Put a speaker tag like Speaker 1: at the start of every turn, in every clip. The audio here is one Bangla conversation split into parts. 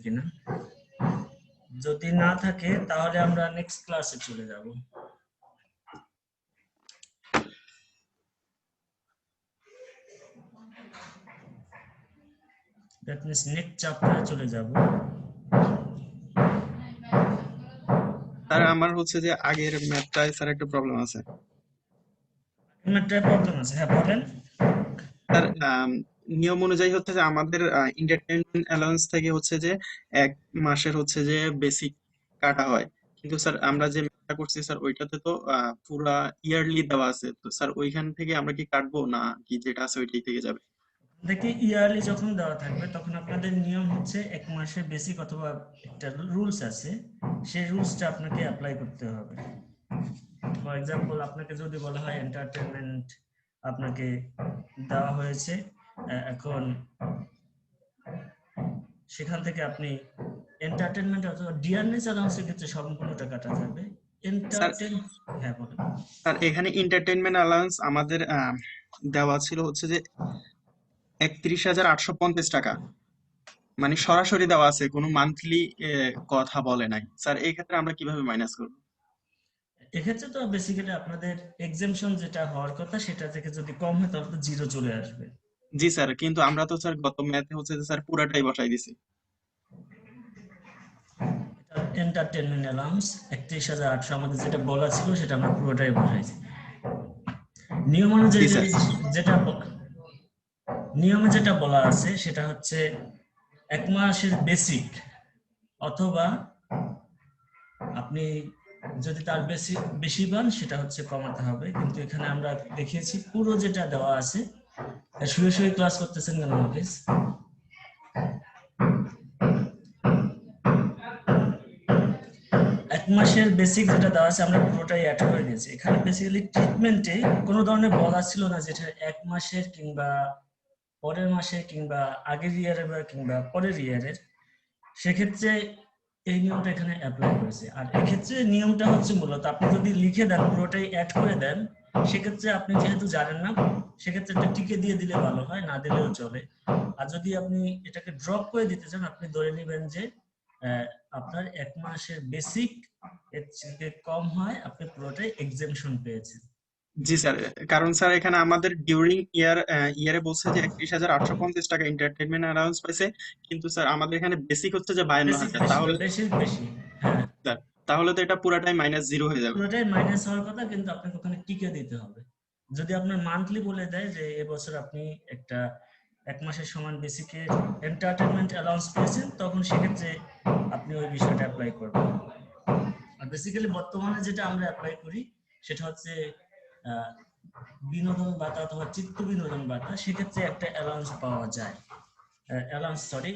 Speaker 1: কিনা। যদি না থাকে তাহলে আমরা নেক্সট ক্লাসে চলে যাব। দ্যাট মিন্স নেক্সট চ্যাপ্টারে চলে যাব।
Speaker 2: স্যার আমার হচ্ছে যে আগের ম্যাথটায় স্যার একটা প্রবলেম আছে।
Speaker 1: ম্যাথটায় প্রবলেম আছে, হ্যাঁ বলেন।
Speaker 2: স্যার নিয়ম অনুযায়ী হচ্ছে যে আমাদের এন্টারটেইনমেন্ট অ্যালাউন্স থেকে হচ্ছে যে 1 মাসের হচ্ছে যে বেসিক কাটা হয়, কিন্তু স্যার আমরা যে ম্যাথটা করছি স্যার ওইটাতে তো পুরা ইয়ারলি দেওয়া আছে, তো স্যার ওইখান থেকে আমরা কি কাটবো না কি যেটা আছে ওইটাই থেকে যাবে?
Speaker 1: দেখি ইয়ারলি যখন দেওয়া থাকবে তখন আপনাদের নিয়ম হচ্ছে 1 মাসের বেসিক অথবা একটা রুলস আছে, সেই রুলসটা আপনাকে অ্যাপ্লাই করতে হবে। ফর এক্সাম্পল আপনাকে যদি বলা হয় এন্টারটেনমেন্ট আপনাকে দেওয়া হয়েছে, এখন সেখান থেকে আপনি এন্টারটেনমেন্ট অথবা ডিয়ারনেস অ্যালাউন্সের ক্ষেত্রে সম্পূর্ণ টাকাটা থাকবে।
Speaker 2: স্যার
Speaker 1: হ্যাঁ বলেন।
Speaker 2: স্যার এখানে এন্টারটেইনমেন্ট অ্যালাউন্স আমাদের দেওয়া ছিল হচ্ছে যে 31,850 টাকা, মানে সরাসরি দেওয়া আছে, কোনো মান্থলি কথা বলে নাই। স্যার এই ক্ষেত্রে আমরা কিভাবে মাইনাস করবো?
Speaker 1: এক্ষেত্রে তো বেসিক্যালি আপনাদের এক্সামশন যেটা হওয়ার কথা সেটা থেকে যদি কম হয় তাহলে তো জিরো চলে আসবে।
Speaker 2: জি স্যার, কিন্তু আমরা তো স্যার গত ম্যাথে হচ্ছে যে স্যার পুরাটাই বসাই দিছি।
Speaker 1: এন্টারটেনমেন্ট অ্যালাউন্স 31,800 আমাদের যেটা বলা ছিল সেটা আমরা পুরোটাই বসাইছি। নিয়ম
Speaker 2: জি
Speaker 1: অনুযায়ী
Speaker 2: স্যার।
Speaker 1: যেটা নিয়মে যেটা বলা আছে সেটা হচ্ছে 1 মাসের বেসিক অথবা আপনি যদি তার বেশি বেশি পান সেটা হচ্ছে কমাতে হবে, কিন্তু এখানে আমরা দেখিয়েছি পুরো যেটা দেওয়া আছে। শুয়ে শুয়ে ক্লাস করতেছেন কেন প্লিজ? 1 মাসের বেসিক যেটা দেওয়া আছে আমরা পুরোটাই অ্যাড করে দিয়েছি। এখানে বেসিক্যালি ট্রিটমেন্টে কোনো ধরনের বলা ছিল না যেটা 1 মাসের কিংবা পরের মাসে কিংবা আগের ইয়ারের বা কিংবা পরের ইয়ারের। সেক্ষেত্রে এই নিয়মটা এখানে অ্যাপ্লাই করেছে। আর এক্ষেত্রে নিয়মটা হচ্ছে মূলত আপনি যদি লিখে দেন পুরোটাই অ্যাড করে দেন, সেক্ষেত্রে আপনি যেহেতু জানেন না সেক্ষেত্রে একটা টিকে দিয়ে দিলে ভালো হয়, না দিলেও চলে। আর যদি আপনি এটাকে ড্রপ করে দিতে চান আপনি ধরে নেবেন যে আপনার 1 মাসের বেসিক এর থেকে কম হয় আপনি পুরোটাই এক্সেমশন পেয়েছেন।
Speaker 2: জি স্যার, কারণ স্যার এখানে আমাদের ডিউরিং ইয়ারে বলছে যে 31,850 টাকা এন্টারটেনমেন্ট অ্যালাউন্স পাইছে, কিন্তু স্যার আমাদের এখানে বেসিক হচ্ছে যে
Speaker 1: বেসিক
Speaker 2: 52,000।
Speaker 1: বেশি
Speaker 2: তাহলে
Speaker 1: বেশি বেশি হ্যাঁ,
Speaker 2: স্যার তাহলে তো এটা পুরাটাই মাইনাস জিরো হয়ে যাবে।
Speaker 1: পুরোটাই মাইনাস হওয়ার কথা, কিন্তু আপনাকে ওখানে টিকে দিতে হবে। যদি আপনার মান্থলি বলে দেয় যে এবছর আপনি একটা 1 মাসের সমান বেসিকে এন্টারটেনমেন্ট অ্যালাউন্স পেয়েছেন তখন সেক্ষেত্রে আপনি ওই বিষয়টা অ্যাপ্লাই করবেন। আর বেসিক্যালি বর্তমানে যেটা আমরা অ্যাপ্লাই করি সেটা হচ্ছে আহ, বিনোদন ভাতা অথবা চিত্ত বিনোদন ভাতা, সেক্ষেত্রে একটা অ্যালাউন্স পাওয়া যায়, অ্যালাউন্স সরি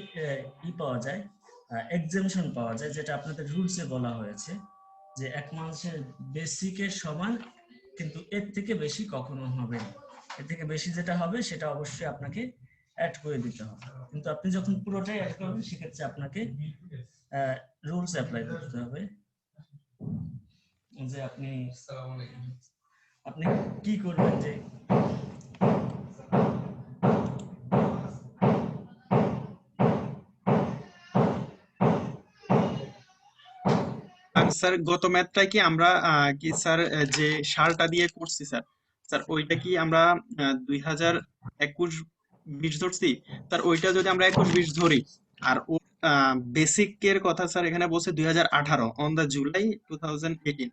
Speaker 1: পাওয়া যায়, এক্সেমশন পাওয়া যায়, যেটা আপনাদের রুলসে বলা হয়েছে যে 1 মাসের বেসিকের সমান, কিন্তু এর থেকে বেশি কখনো হবে না। এর থেকে বেশি যেটা হবে সেটা অবশ্যই আপনাকে অ্যাড করে দিতে হবে, কিন্তু আপনি যখন পুরোটাই অ্যাড করবেন সেক্ষেত্রে আপনাকে রুলস অ্যাপ্লাই করতে হবে যে আপনি আপনি কি করবেন যে
Speaker 2: আর স্যার গত ম্যাথটা কি আমরা কি স্যার যে সালটা দিয়ে করছি স্যার, স্যার ওইটা কি আমরা 2021-20 ধরছি? স্যার ওইটা যদি আমরা 21-20 ধরি, আর ও বেসিকের কথা স্যার এখানে বলছে 2018 অন দা জুলাই 2018,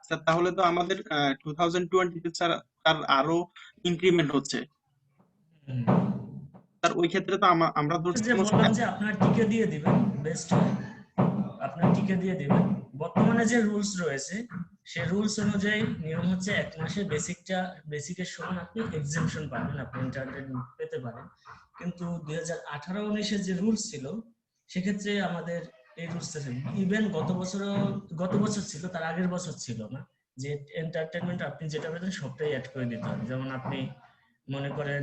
Speaker 2: স্যার তাহলে তো আমাদের 2020 স্যার তার আরো ইনক্রিমেন্ট হচ্ছে। স্যার ওই ক্ষেত্রে তো আমরা ধরছি
Speaker 1: যে বললাম যে আপনার টিকে দিয়ে দিবেন বেস্ট হয়, আপনার টিকে দিয়ে দিবেন। বর্তমানে যে রুলস রয়েছে সেই রুলস অনুযায়ী নিয়ম হচ্ছে 1 মাসে বেসিকের সমান আপনি এক্সেমশন পাবেন, আপনি ইন্টারনেট পেতে পারেন। কিন্তু 2018-19 যে রুলস ছিল সেক্ষেত্রে আমাদের এই রুলসটা ইভেন গত বছর ছিল, তার আগের বছর ছিল না, যে এন্টারটেনমেন্ট আপনি যেটা পেতেন সবটাই অ্যাড করে দিতে হবে। যেমন আপনি মনে করেন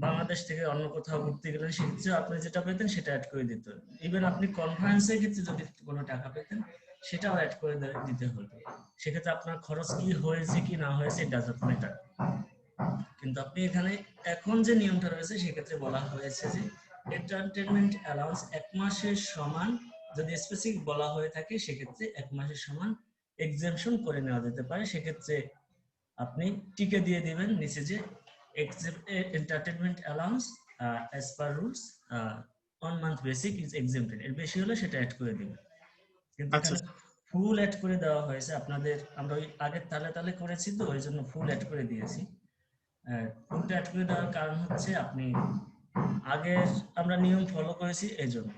Speaker 1: বাংলাদেশ থেকে অন্য কোথাও ঘুরতে গেলেন সেক্ষেত্রে আপনি যেটা পেতেন সেটা অ্যাড করে দিতে হবে। ইভেন আপনি কনফারেন্সের ক্ষেত্রে যদি কোনো টাকা পেতেন সেটাও অ্যাড করে দিতে হতো। সেক্ষেত্রে আপনার খরচ কি হয়েছে কি না হয়েছে এটা ডাজন্ট ম্যাটার। কিন্তু আপনি এখানে এখন যে নিয়মটা রয়েছে সেক্ষেত্রে বলা হয়েছে যে এন্টারটেনমেন্ট অ্যালাউন্স 1 মাসের সমান যদি স্পেসিফিক বলা হয়ে থাকে সেক্ষেত্রে 1 মাসের সমান এক্সেমশন করে নেওয়া যেতে পারে। সেক্ষেত্রে আপনি টিকে দিয়ে দিবেন নিচে যে entertainment allowance as per rules on month basic is exempted, এর বেশি হলে সেটা অ্যাড করে দিবেন। কিন্তু
Speaker 2: আচ্ছা
Speaker 1: এখানে ফুল অ্যাড করে দেওয়া হয়েছে আপনাদের, আমরা ওই আগের তালে তালে করেছি তো ওই জন্য ফুল অ্যাড করে দিয়েছি। ফুলটা অ্যাড করে দেওয়ার কারণ হচ্ছে আপনি আগের আমরা নিয়ম ফলো করেছি এই জন্য,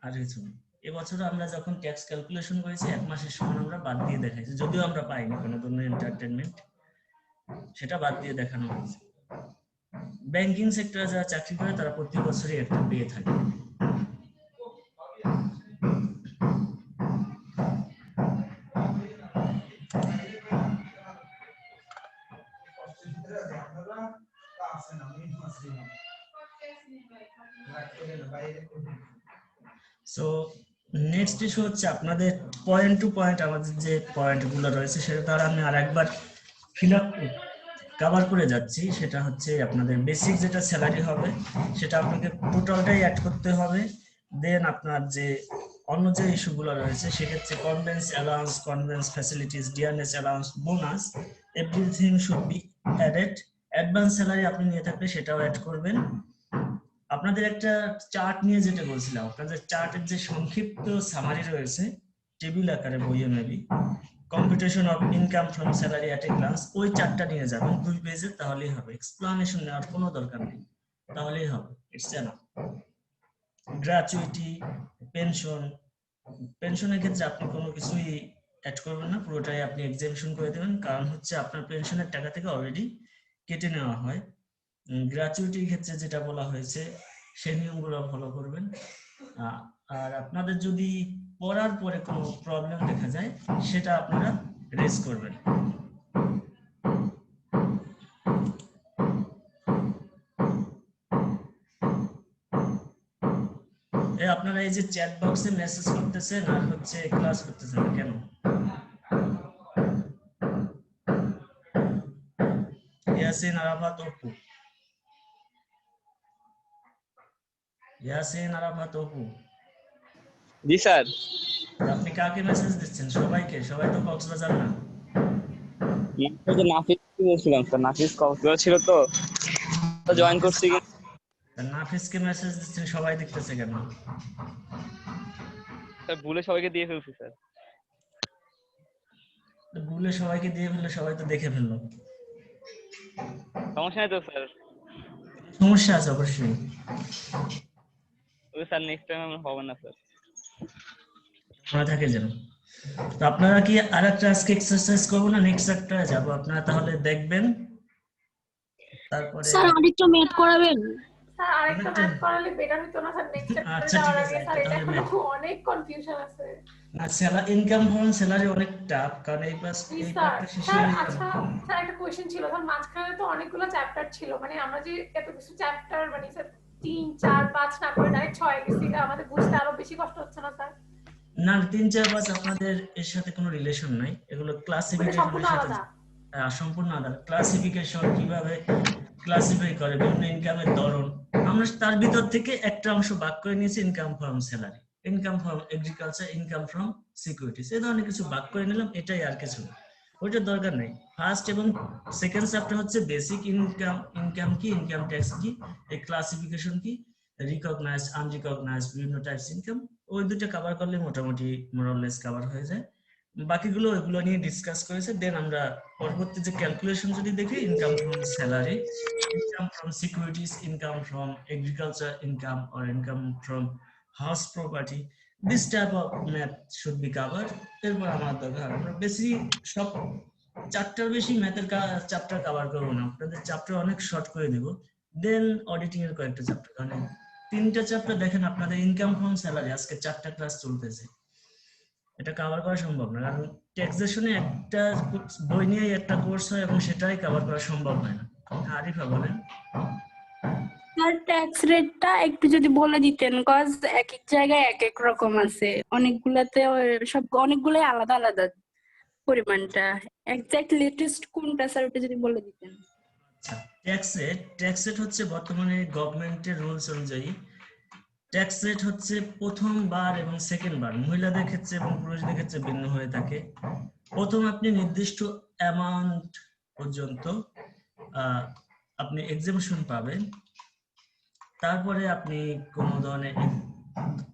Speaker 1: আর কিছু না। এবছর আমরা যখন ট্যাক্স ক্যালকুলেশন করেছি 1 মাসের সমান আমরা বাদ দিয়ে দেখাইছি, যদিও আমরা পাইনি কোনো ধরনের এন্টারটেনমেন্ট, সেটা বাদ দিয়ে দেখানো হয়েছে। ব্যাংকিং সেক্টরে যারা চাকরি করে তারা প্রতি বছরই একটা পেয়ে থাকে। সো নেক্সট ইস্যু হচ্ছে আপনাদের পয়েন্ট টু পয়েন্ট, আমাদের যে পয়েন্টগুলো রয়েছে সেটা তার আমি আরেকবার ফিল আপ কভার করে যাচ্ছি। সেটা হচ্ছে আপনাদের বেসিক যেটা স্যালারি হবে সেটা আপনাকে টোটালটাই অ্যাড করতে হবে। দেন আপনার যে অন্য যে ইস্যুগুলো রয়েছে সেক্ষেত্রে convince allowance, convince facilities, DRS allowance, bonus, everything should be added. Advance salary আপনি নিয়ে থাকলে সেটাও অ্যাড করবেন। আপনাদের একটা চার্ট নিয়ে যেটা বলছিলাম, আপনাদের চার্টের যে সংক্ষিপ্ত সামারি রয়েছে টেবিল আকারে বইয়ে maybe, computation of income from salary at a glance, ওই চার্টটা নিয়ে যাবেন 2 পেজে, তাহলেই হবে। এক্সপ্লানেশন নেওয়ার কোনো দরকার নেই, তাহলেই হবে। It's enough. গ্র্যাচুইটি, পেনশন, পেনশনের ক্ষেত্রে আপনি কোনো কিছুই অ্যাড করবেন না, পুরোটাই আপনি এক্সেমশন করে দেবেন, কারণ হচ্ছে আপনার পেনশনের টাকা থেকে অলরেডি কেটে নেওয়া হয়। গ্র্যাচুইটির ক্ষেত্রে যেটা বলা হয়েছে সেই নিয়মগুলো ফলো করবেন। আর আপনাদের যদি পড়ার পরে কোনো প্রবলেম দেখা যায় সেটা আপনারা রেজ করবেন। আপনারা এই যে চ্যাট বক্সে মেসেজ করতেছেন আর হচ্ছে ক্লাস করতেছেন না কেন? ইয়াসিন আরাফাত অপু, ইয়াসিন আরাফাত অপু,
Speaker 3: জি স্যার।
Speaker 1: আপনি কাকে মেসেজ দিচ্ছেন? সবাইকে? সবাই তো কক্সবাজার না।
Speaker 3: যে নাফিস বলছিলাম স্যার, নাফিস কক্সবাজার ছিল তো জয়েন করছি।
Speaker 1: নাফিসকে মেসেজ দিচ্ছেন, সবাই দেখতেছে কেন?
Speaker 3: স্যার ভুলে সবাইকে দিয়ে ফেলছি স্যার।
Speaker 1: ভুলে সবাইকে দিয়ে ফেললে সবাই তো দেখে ফেললো।
Speaker 3: সমস্যা নাই তো স্যার?
Speaker 1: সমস্যা আছে অবশ্যই।
Speaker 3: ওকে স্যার, নেক্সট টাইম আমার হবে না স্যার।
Speaker 1: মনে থাকে যেন। তো আপনারা কি আরেকটা আজকে এক্সারসাইজ করবো না নেক্সট চ্যাপ্টারে যাব? আপনারা তাহলে দেখবেন, তারপরে
Speaker 4: স্যার আরেকটা ম্যাথ করাবেন?
Speaker 5: স্যার আরেকটা ম্যাথ করালে বেটার হতো না স্যার? নেক্সট
Speaker 1: আচ্ছা
Speaker 5: চ্যাপ্টারে
Speaker 1: ঠিক
Speaker 5: যাওয়ার
Speaker 1: আছে,
Speaker 5: আগে স্যার, এটা
Speaker 1: তাহলে
Speaker 5: এখনো অনেক কনফিউশন আছে।
Speaker 1: না ইনকাম ফ্রম স্যালারি অনেক টাফ, কারণ এই
Speaker 5: প্লিজ স্যার।
Speaker 1: পার্টটা শেষ
Speaker 5: স্যার
Speaker 1: হয়ে
Speaker 5: আচ্ছা স্যার, একটা কোশ্চেন ছিল স্যার, মাঝখানে তো অনেকগুলো চ্যাপ্টার ছিল, মানে আমরা যে এত কিছু চ্যাপ্টার মানে স্যার 3 4 5 না করে ডাইরেক্ট 6 গেছি, আমাদের বুঝতে আরো বেশি কষ্ট হচ্ছে না স্যার?
Speaker 1: না 3 4 5 আপনাদের এর সাথে কোনো রিলেশন নাই, এগুলো
Speaker 5: ওটা
Speaker 1: ক্লাসিফিকেশনের
Speaker 5: সম্পূর্ণ
Speaker 1: সাথে
Speaker 5: আলাদা।
Speaker 1: সম্পূর্ণ আলাদা। ক্লাসিফিকেশন কিভাবে ক্লাসিফাই করে বিভিন্ন ইনকামের ধরন, আমরা তার ভিতর থেকে একটা অংশ ভাগ করে নিয়েছি income from salary, income from agriculture, income from securities, এই ধরনের কিছু ভাগ করে নিলাম, এটাই আর কিছু না, ওইটার দরকার নেই। ফার্স্ট এবং সেকেন্ড চ্যাপ্টার হচ্ছে বেসিক ইনকাম, ইনকাম কি, ইনকাম ট্যাক্স কি, এই ক্লাসিফিকেশন কি, রিকগনাইজড আনরিকগনাইজড বিভিন্ন টাইপস ইনকাম, ওই দুটো কভার করলে মোটামুটি মোরাললেস কভার হয়ে যায়। বাকিগুলো ওইগুলো নিয়ে ডিসকাস করেছে। দেন আমরা পরবর্তী যে ক্যালকুলেশন যদি দেখি, income from salary, income from securities, income from agriculture income or income from house property, this type of math should be covered. এরপর আমার দরকার আমরা বেশি সব চারটার বেশি ম্যাথের চ্যাপ্টার কভার করবো না, আপনাদের চ্যাপ্টার অনেক শর্ট করে দেব। দেন অডিটিং এর কয়েকটা চ্যাপ্টার, কারণ 3টা চ্যাপ্টার দেখেন আপনাদের ইনকাম ফ্রম স্যালারি আজকে 4টা ক্লাস চলতেছে, এটা কভার করা সম্ভব না, কারণ ট্যাক্সেশনে একটা বই নিয়ে একটা কোর্স হয় এবং সেটাই কভার করা সম্ভব হয় না। আরিফা বলেন।
Speaker 4: স্যার ট্যাক্স রেটটা একটু যদি বলে দিতেন, কজ এক এক জায়গায় এক এক রকম আছে, অনেকগুলাতে সব অনেকগুলাই আলাদা আলাদা পরিমাণটা। এক্স্যাক্ট লেটেস্ট কোনটা স্যার, ওটা যদি বলে দিতেন।
Speaker 1: আচ্ছা, ট্যাক্স রেট হচ্ছে বর্তমানে গভর্নমেন্টের রুলস অনুযায়ী ট্যাক্স রেট হচ্ছে প্রথমবার এবং সেকেন্ড বার মহিলাদের ক্ষেত্রে এবং পুরুষদের ক্ষেত্রে ভিন্ন হয়ে থাকে। প্রথম আপনি নির্দিষ্ট অ্যামাউন্ট পর্যন্ত আপনি এক্সেম্পশন পাবেন, তারপরে আপনি কোনো ধরনের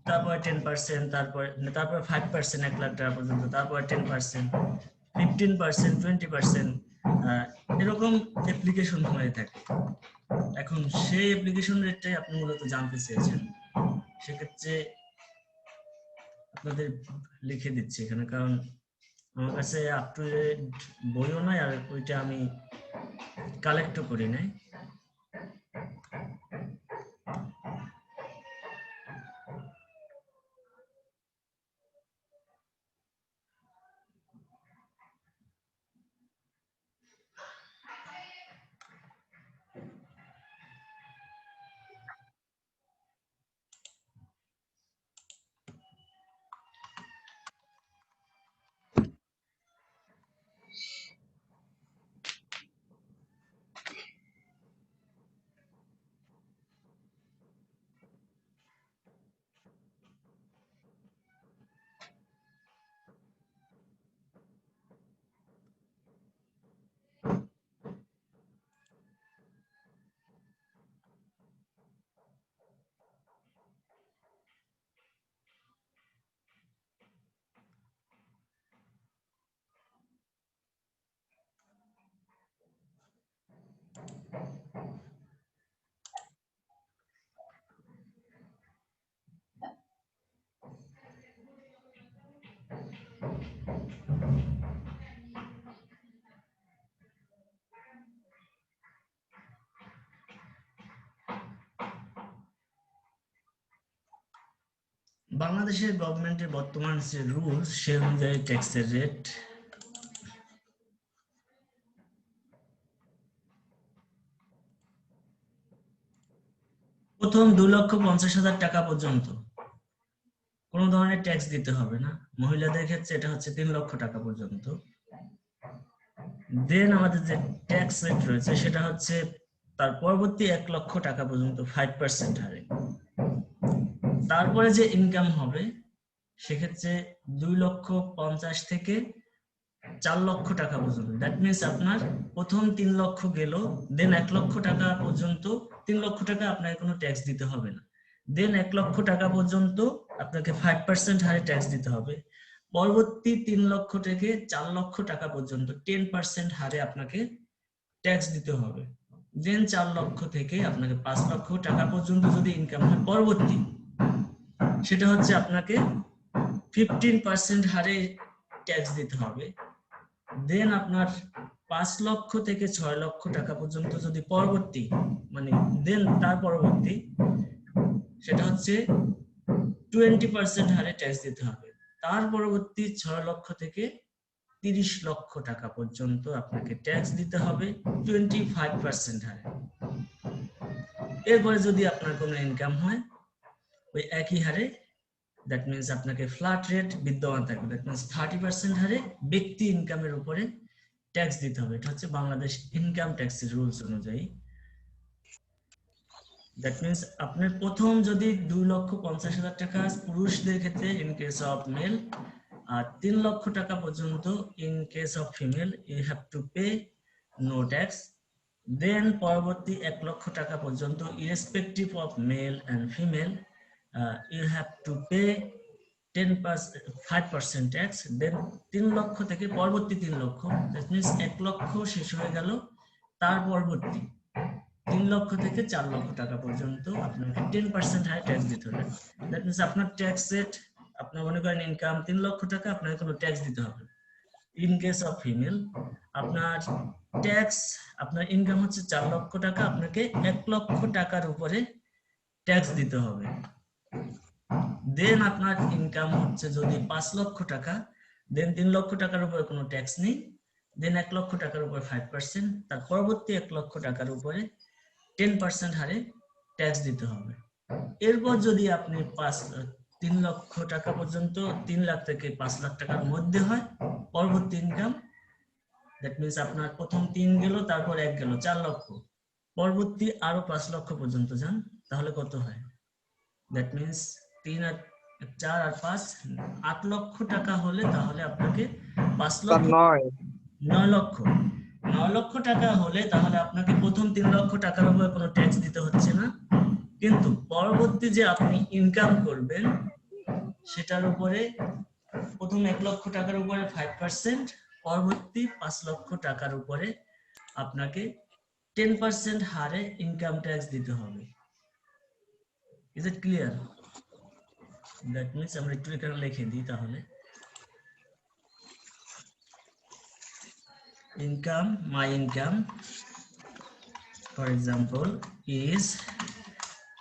Speaker 1: তারপরে 10%, তারপরে 5% 1 লাখ টাকা পর্যন্ত, তারপরে 10%, 15%, 20%, এরকম অ্যাপ্লিকেশন হয়ে থাকে। এখন সেই অ্যাপ্লিকেশন রেটটাই আপনি মূলত জানতে চেয়েছেন, সেক্ষেত্রে আপনাদের লিখে দিচ্ছি এখানে, কারণ আমার কাছে আপ টু ডেট বইও নাই আর ওইটা আমি কালেক্টও করি নাই। বাংলাদেশের গভর্নমেন্টের বর্তমান যে রুলস সে অনুযায়ী ট্যাক্সের রেট প্রথম 2,50,000 টাকা পর্যন্ত কোনো ধরনের ট্যাক্স দিতে হবে না। মহিলাদের ক্ষেত্রে এটা হচ্ছে 3 লক্ষ টাকা পর্যন্ত। দেন আমাদের যে ট্যাক্স রেট রয়েছে সেটা হচ্ছে তার পরবর্তী 1 লক্ষ টাকা পর্যন্ত 5% হারে। তারপরে যে ইনকাম হবে সেক্ষেত্রে 2,50,000 থেকে 4 লক্ষ টাকা পর্যন্ত। দ্যাট মিনস আপনার প্রথম 3 লক্ষ গেল, দেন 1 লক্ষ টাকা পর্যন্ত 3 লক্ষ টাকা আপনাকে কোনো ট্যাক্স দিতে হবে না। দেন 1 লক্ষ টাকা পর্যন্ত আপনাকে 5% হারে ট্যাক্স দিতে হবে। পরবর্তী 3 লক্ষ থেকে 4 লক্ষ টাকা পর্যন্ত 10% হারে আপনাকে ট্যাক্স দিতে হবে। দেন 4 লক্ষ থেকে আপনাকে 5 লক্ষ টাকা পর্যন্ত যদি ইনকাম হয় পরবর্তী, সেটা হচ্ছে আপনাকে 15% হারে ট্যাক্স দিতে হবে। দেন আপনার 5 লক্ষ থেকে 6 লক্ষ টাকা পর্যন্ত যদি পরবর্তী মানে দেন তার পরবর্তী, সেটা হচ্ছে 20% হারে ট্যাক্স দিতে হবে। তার পরবর্তী 6 লক্ষ থেকে 30 লক্ষ টাকা পর্যন্ত আপনাকে ট্যাক্স দিতে হবে 25% হারে। এরপরে যদি আপনার কোনো ইনকাম হয় ওই একই হারে, দ্যাট মিনস আপনাকে ফ্ল্যাট রেট বিদ্যমান থাকবে, দ্যাট মিনস 30% হারে ব্যক্তি ইনকামের উপরে ট্যাক্স দিতে হবে। এটা হচ্ছে বাংলাদেশ ইনকাম ট্যাক্সের রুলস অনুযায়ী। দ্যাট মিনস আপনার প্রথম যদি 2,50,000 টাকা পুরুষদের ক্ষেত্রে ইন কেস অফ মেল, আর 3 লক্ষ টাকা পর্যন্ত in case of female, you have to pay no tax. Then পরবর্তী 1 লক্ষ টাকা পর্যন্ত irrespective of male and female, you have to pay 5% ট্যাক্স। দেন 3 লক্ষ থেকে পরবর্তী 3 লক্ষ, দ্যাট মিনস 1 লক্ষ শেষ হয়ে গেল, তার পরবর্তী 3 লক্ষ থেকে 4 লক্ষ টাকা পর্যন্ত আপনাকে 10% হাই ট্যাক্স দিতে হবে। দ্যাট মিনস আপনার ট্যাক্স রেট, আপনার মনে করেন ইনকাম 3 লক্ষ টাকা, আপনাকে কোনো ট্যাক্স দিতে হবে। ইন কেস অফ ফিমেল আপনার ট্যাক্স, আপনার ইনকাম হচ্ছে 4 লক্ষ টাকা, আপনাকে 1 লক্ষ টাকার উপরে ট্যাক্স দিতে হবে। দেন আপনার ইনকাম হচ্ছে যদি 5 লক্ষ টাকা, দেন 3 লক্ষ টাকার উপরে কোনো ট্যাক্স নেই, দেন 1 লক্ষ টাকার উপর 5%, তার পরবর্তী 1 লক্ষ টাকার উপরে 10% হারে ট্যাক্স দিতে হবে। এরপর যদি আপনি 3 লক্ষ টাকা পর্যন্ত 3 লাখ থেকে 5 লাখ টাকার মধ্যে হয় পরবর্তী ইনকাম, দ্যাট মিনস আপনার প্রথম 3 গেল, তারপর 1 গেল, 4 লক্ষ, পরবর্তী আরো 5 লক্ষ পর্যন্ত যান, তাহলে কত হয়? দ্যাট মিন্স 3 আর 4 আর 5 8 লক্ষ টাকা হলে তাহলে আপনাকে 5
Speaker 3: স্যার
Speaker 1: লক্ষ
Speaker 3: 9
Speaker 1: 9 লক্ষ টাকা হলে তাহলে আপনাকে প্রথম 3 লক্ষ টাকার উপরে কোনো ট্যাক্স দিতে হচ্ছে না, কিন্তু পরবর্তী যে আপনি ইনকাম করবেন সেটার উপরে প্রথম 1 লক্ষ টাকার উপরে 5%, পরবর্তী 5 লক্ষ টাকার উপরে আপনাকে 10% হারে ইনকাম ট্যাক্স দিতে হবে। Is it clear? That means আমরা একটু এখানে লিখে দিই তাহলে income, my income for example is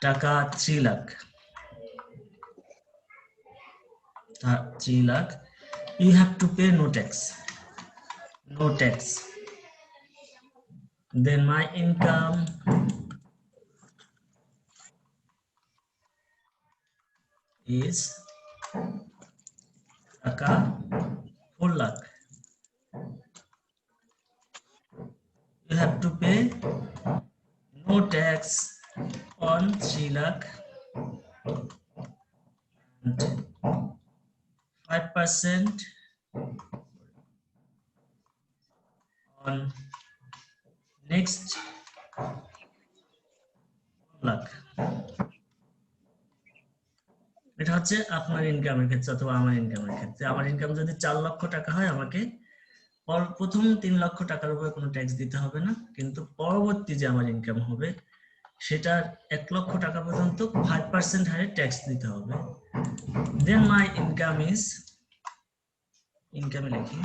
Speaker 1: taka 3 lakh, 3 lakh, you have to pay no tax, then my income is taka 4 lakh, you have to pay no tax on 3 lakh and 5% on next 1 lakh। এটা হচ্ছে আপনার ইনকামের ক্ষেত্রে অথবা আমার ইনকামের ক্ষেত্রে। আমার ইনকাম যদি 4 লক্ষ টাকা হয় আমাকে প্রথম 3 লক্ষ টাকার উপরে কোনো ট্যাক্স দিতে হবে না, কিন্তু পরবর্তী যে আমার ইনকাম হবে সেটার 1 লক্ষ টাকা পর্যন্ত 5% হারে ট্যাক্স দিতে হবে। দেন মাই ইনকাম ইজ, ইনকামে লিখি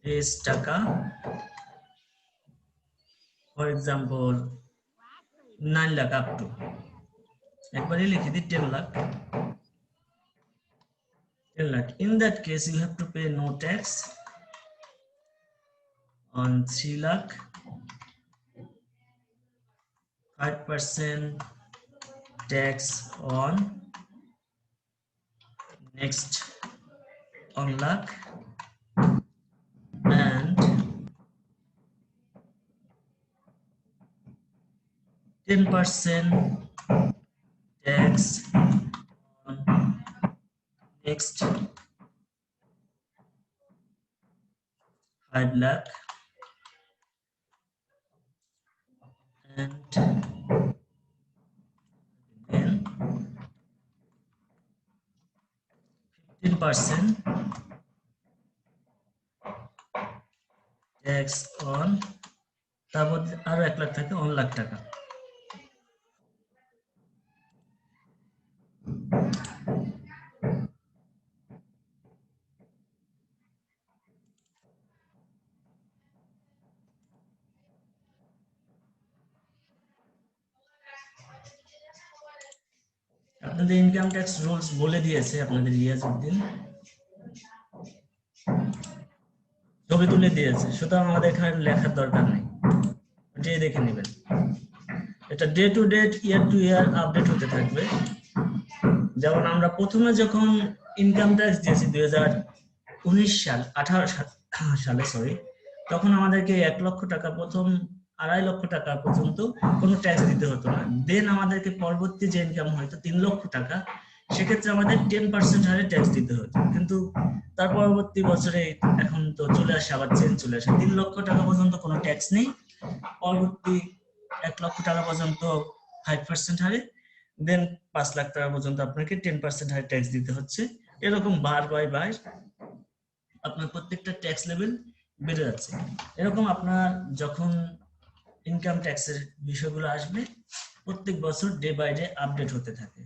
Speaker 1: is টাকা, for example 9 lakh up to, একবারই লিখে দিই 10 lakh. 10 lakh. In that case, you have to pay no tax on 3 lakh, 5% tax on next 1 lakh, and 10% tax on next 5 lakh, and then 15% tax on, তারপর আরো 1 লাখ থাকে 1 লাখ টাকা। আপনাদের ইনকাম ট্যাক্স রুলস বলে দিয়েছে আপনাদের রিয়াজউদ্দিন, ছবি তুলে দিয়েছে, সুতরাং আমাদের এখানে লেখার দরকার নেই, ওটাই দেখে নেবেন। এটা day to date, year to year update হতে থাকবে। যেমন আমরা প্রথমে যখন ইনকাম ট্যাক্স দিয়েছি 2019 সাল 18 সালে সরি, তখন আমাদেরকে 1 লক্ষ টাকা প্রথম 2.5 লক্ষ টাকা পর্যন্ত কোনো ট্যাক্স দিতে হতো না। দেন আমাদেরকে পরবর্তী যে ইনকাম হয়তো 3 লক্ষ টাকা, সেক্ষেত্রে আমাদের 10% হারে ট্যাক্স দিতে হতো, কিন্তু তার পরবর্তী বছরে এখন তো চলে আসে, আবার চেঞ্জ চলে আসে, 3 লক্ষ টাকা পর্যন্ত কোনো ট্যাক্স নেই, পরবর্তী 1 লক্ষ টাকা পর্যন্ত 5% হারে, দেন 5 লাখ টাকা পর্যন্ত আপনাকে 10% হারে ট্যাক্স দিতে হচ্ছে। এরকম বার বাই বার আপনার প্রত্যেকটা ট্যাক্স লেভেল বেড়ে যাচ্ছে। এরকম আপনার যখন ইনকাম ট্যাক্সের বিষয়গুলো আসবে প্রত্যেক বছর ডে বাই ডে আপডেট হতে থাকে।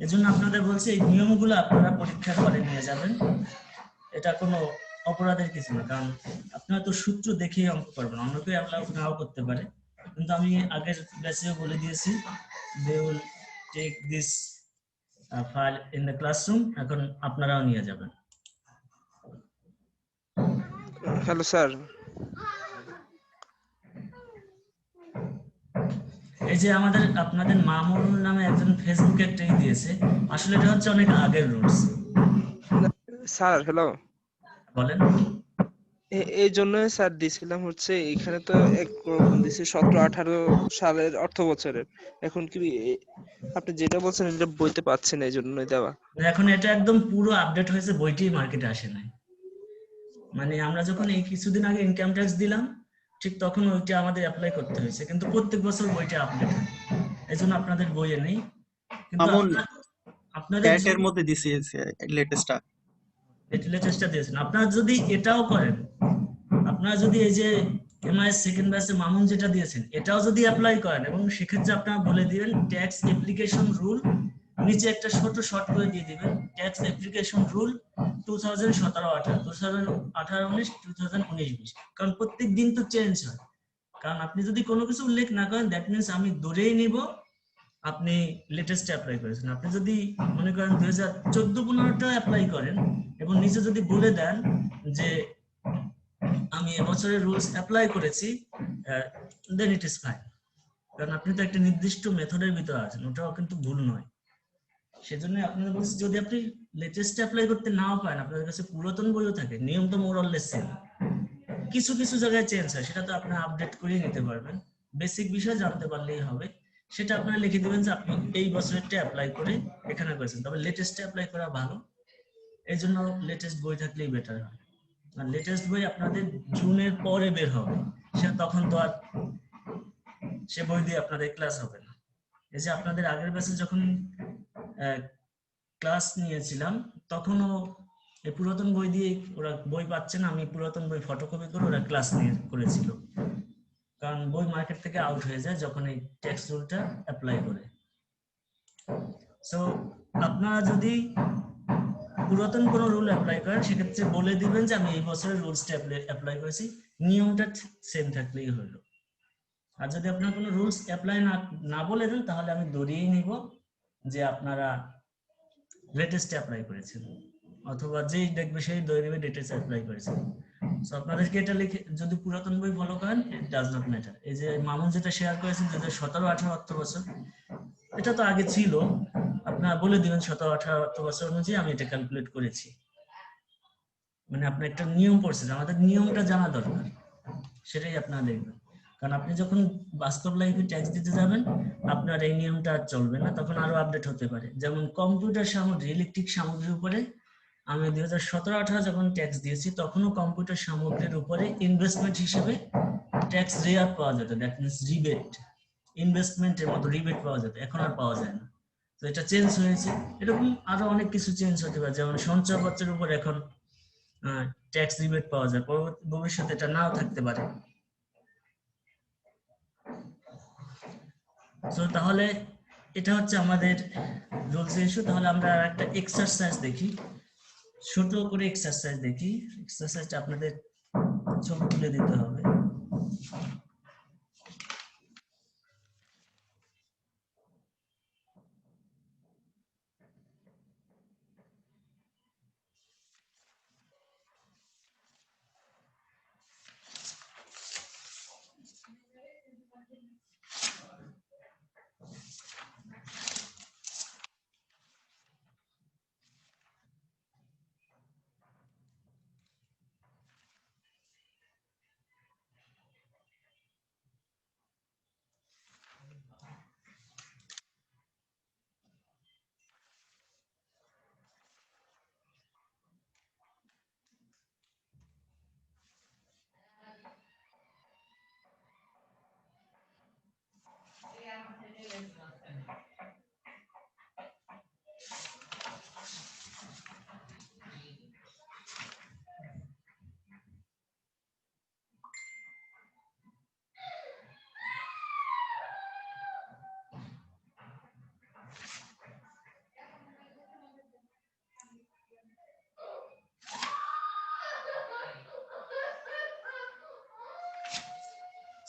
Speaker 1: এজন্য আপনাদের বলছি এই নিয়মগুলো আপনারা পরীক্ষা করে নিয়ে যাবেন, এটা কোনো অপরাধের কিছু না, কারণ আপনারা তো সূত্র দেখেই অঙ্ক করবেন, অন্য কেউ নাও করতে পারে, কিন্তু আমি আগের ব্যাচেও বলে দিয়েছি they will take this file in the classroom, এখন আপনারাও নিয়ে যাবেন।
Speaker 6: হ্যালো স্যার,
Speaker 1: এই যে আমাদের আপনাদের মামুন নামে একজন ফেসবুকে একটা দিয়েছে, আসলে এটা হচ্ছে অনেক আগের রুলস।
Speaker 6: স্যার হ্যালো,
Speaker 1: বলেন।
Speaker 6: এই জন্য স্যার দিছিলাম হচ্ছে এখানে তো একরকম দিছে 17-18 সালের অর্থ বছরের। এখন কি আপনি যেটা বলছেন এটা বইতে পাচ্ছেন এই জন্যই দেওয়া।
Speaker 1: এখন এটা একদম পুরো আপডেট হয়েছে, বইটি মার্কেটে আসে নাই। মানে আমরা যখন এই কিছুদিন আগে ইনকাম ট্যাক্স দিলাম ঠিক তখন ওইটা আমাদের অ্যাপ্লাই করতে হয়েছে, কিন্তু প্রত্যেক বছর বইটা আপডেট হয়, এই জন্য আপনাদের বইয়ে নেই। কিন্তু
Speaker 2: মামুন
Speaker 1: আপনাদের
Speaker 2: ক্যাট এর মধ্যে দিছি লেটেস্টটা।
Speaker 1: লেটেস্টটা দিয়েছেন, আপনারা যদি এটাও করেন, আপনারা যদি এই যে এমআইএস সেকেন্ড ব্যাচে মামুন যেটা দিয়েছেন এটাও যদি অ্যাপ্লাই করেন, এবং সেক্ষেত্রে আপনারা বলে দিবেন ট্যাক্স অ্যাপ্লিকেশন রুল, নিচে একটা ছোট শর্ট করে দিয়ে দিবেন ট্যাক্স অ্যাপ্লিকেশন রুল 2017-18, 2018-19, 2019-20, কারণ প্রত্যেক দিন তো চেঞ্জ হয়। কারণ আপনি যদি কোনো কিছু উল্লেখ না করেন দ্যাট মিনস আমি ধরেই নিব আপনি লেটেস্ট অ্যাপ্লাই করেছেন। আপনি যদি মনে করেন 2014-15টা অ্যাপ্লাই করেন এবং নিচে যদি বলে দেন যে আমি এবছরের রুলস অ্যাপ্লাই করেছি, দেন ইট ইজ ফাইন, কারণ আপনি তো একটা নির্দিষ্ট মেথডের ভিতরে আছেন, ওটাও কিন্তু ভুল নয়। সেজন্য আপনাদের বলছি যদি আপনি লেটেস্ট অ্যাপ্লাই করতে নাও পারেন, আপনাদের কাছে পুরাতন বইও থাকে, নিয়ম তো মোরলেস সেম, কিছু কিছু জায়গায় চেঞ্জ হয়, সেটা তো আপনি আপডেট করিয়ে নিতে পারবেন। বেসিক বিষয় জানতে পারলেই হবে, সেটা আপনারা লিখে দিবেন যে আপনি এই বছরেরটা অ্যাপ্লাই করে এখানে করেছেন, তবে লেটেস্টে অ্যাপ্লাই করা ভালো, এই জন্য লেটেস্ট বই থাকলেই বেটার হয়। আর লেটেস্ট বই আপনাদের জুনের পরে বের হবে, সে তখন তো আর সে বই দিয়ে আপনাদের ক্লাস হবে না। এই যে আপনাদের আগের ব্যাচে যখন ক্লাস নিয়েছিলাম তখনও এই পুরাতন বই দিয়ে ওরা বই পাচ্ছে না, আমি পুরাতন বই ফটোকপি করে ওরা ক্লাস নিয়ে করেছিল, কারণ বই মার্কেট থেকে আউট হয়ে যায় যখন এই ট্যাক্স রুলটা অ্যাপ্লাই করে। সো আপনারা যদি পুরাতন কোনো রুল অ্যাপ্লাই করেন সেক্ষেত্রে বলে দিবেন যে আমি এই বছরের রুলসটা অ্যাপ্লাই করেছি, নিয়মটা সেম থাকলেই হলো। আর যদি আপনার কোনো রুলস অ্যাপ্লাই না বলে দেন তাহলে আমি ধরিয়েই নিব যে আপনারা লেটেস্ট অ্যাপ্লাই করেছেন, অথবা যেই দেখবে সেই ধরে নেবে লেটেস্ট অ্যাপ্লাই করেছেন। সো আপনাদেরকে এটা লিখে যদি পুরাতন বই ফলো করেন ইট ডাজ নট ম্যাটার। এই যে মামুন যেটা শেয়ার করেছেন 2017-18 অর্থ বছর, এটা তো আগে ছিল, আপনারা বলে দিবেন 17-18 অর্থ বছর অনুযায়ী আমি এটা ক্যালকুলেট করেছি। মানে আপনি একটা নিয়ম পড়ছেন, আমাদের নিয়মটা জানা দরকার, সেটাই আপনারা দেখবেন। কারণ আপনি যখন বাস্তব লাইফে ট্যাক্স দিতে যাবেন আপনার এই নিয়মটা আর চলবে না, তখন আরো আপডেট হতে পারে। যেমন কম্পিউটার সামগ্রী, ইলেকট্রিক সামগ্রীর উপরে আমি 2017-18 যখন ট্যাক্স দিয়েছি তখনও কম্পিউটার সামগ্রীর উপরে ইনভেস্টমেন্ট হিসেবে ট্যাক্স রেয়ার পাওয়া যেত, দ্যাট মিনস রিবেট, ইনভেস্টমেন্টের মতো রিবেট পাওয়া যেত, এখন আর পাওয়া যায় না। তো এটা চেঞ্জ হয়েছে, এরকম আরো অনেক কিছু চেঞ্জ হতে পারে। যেমন সঞ্চয়পত্রের উপর এখন ট্যাক্স রিবেট পাওয়া যায়, ভবিষ্যতে এটা নাও থাকতে পারে। তো তাহলে এটা হচ্ছে আমাদের রুলস ইস্যু। তাহলে আমরা একটা এক্সারসাইজ দেখি, ছোট করে এক্সারসাইজ দেখি। এক্সারসাইজটা আপনাদের ছবি তুলে দিতে হবে।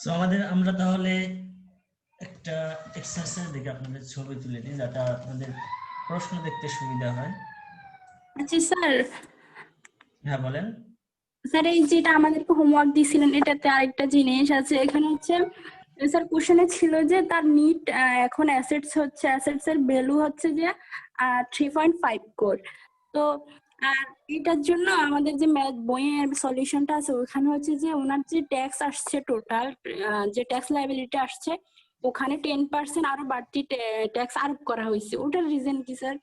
Speaker 1: সো আমরা তাহলে একটা এক্সারসাইজ দেখে আপনাদের ছবি তুলে দিই যাতে আপনাদের প্রশ্ন দেখতে সুবিধা হয়।
Speaker 4: আচ্ছা স্যার,
Speaker 1: হ্যাঁ বলেন।
Speaker 4: স্যার এই যেটা আমাদেরকে হোমওয়ার্ক দিয়েছিলেন এটাতে আরেকটা জিনিস আছে, এখানে হচ্ছে স্যার কোশ্চেনে ছিল যে তার নিট এখন অ্যাসেটস এর ভ্যালু হচ্ছে যে 3.5 কোর। তো আর এটার জন্য আমাদের যে ম্যাথ বইয়ের সলিউশনটা আছে ওখানে হচ্ছে যে ওনার যে ট্যাক্স আসছে টোটাল, যে ট্যাক্স লায়াবিলিটি আসছে ওখানে 10% আরো বাড়তি ট্যাক্স আরোপ করা হয়েছে, ওটার রিজন কি স্যার?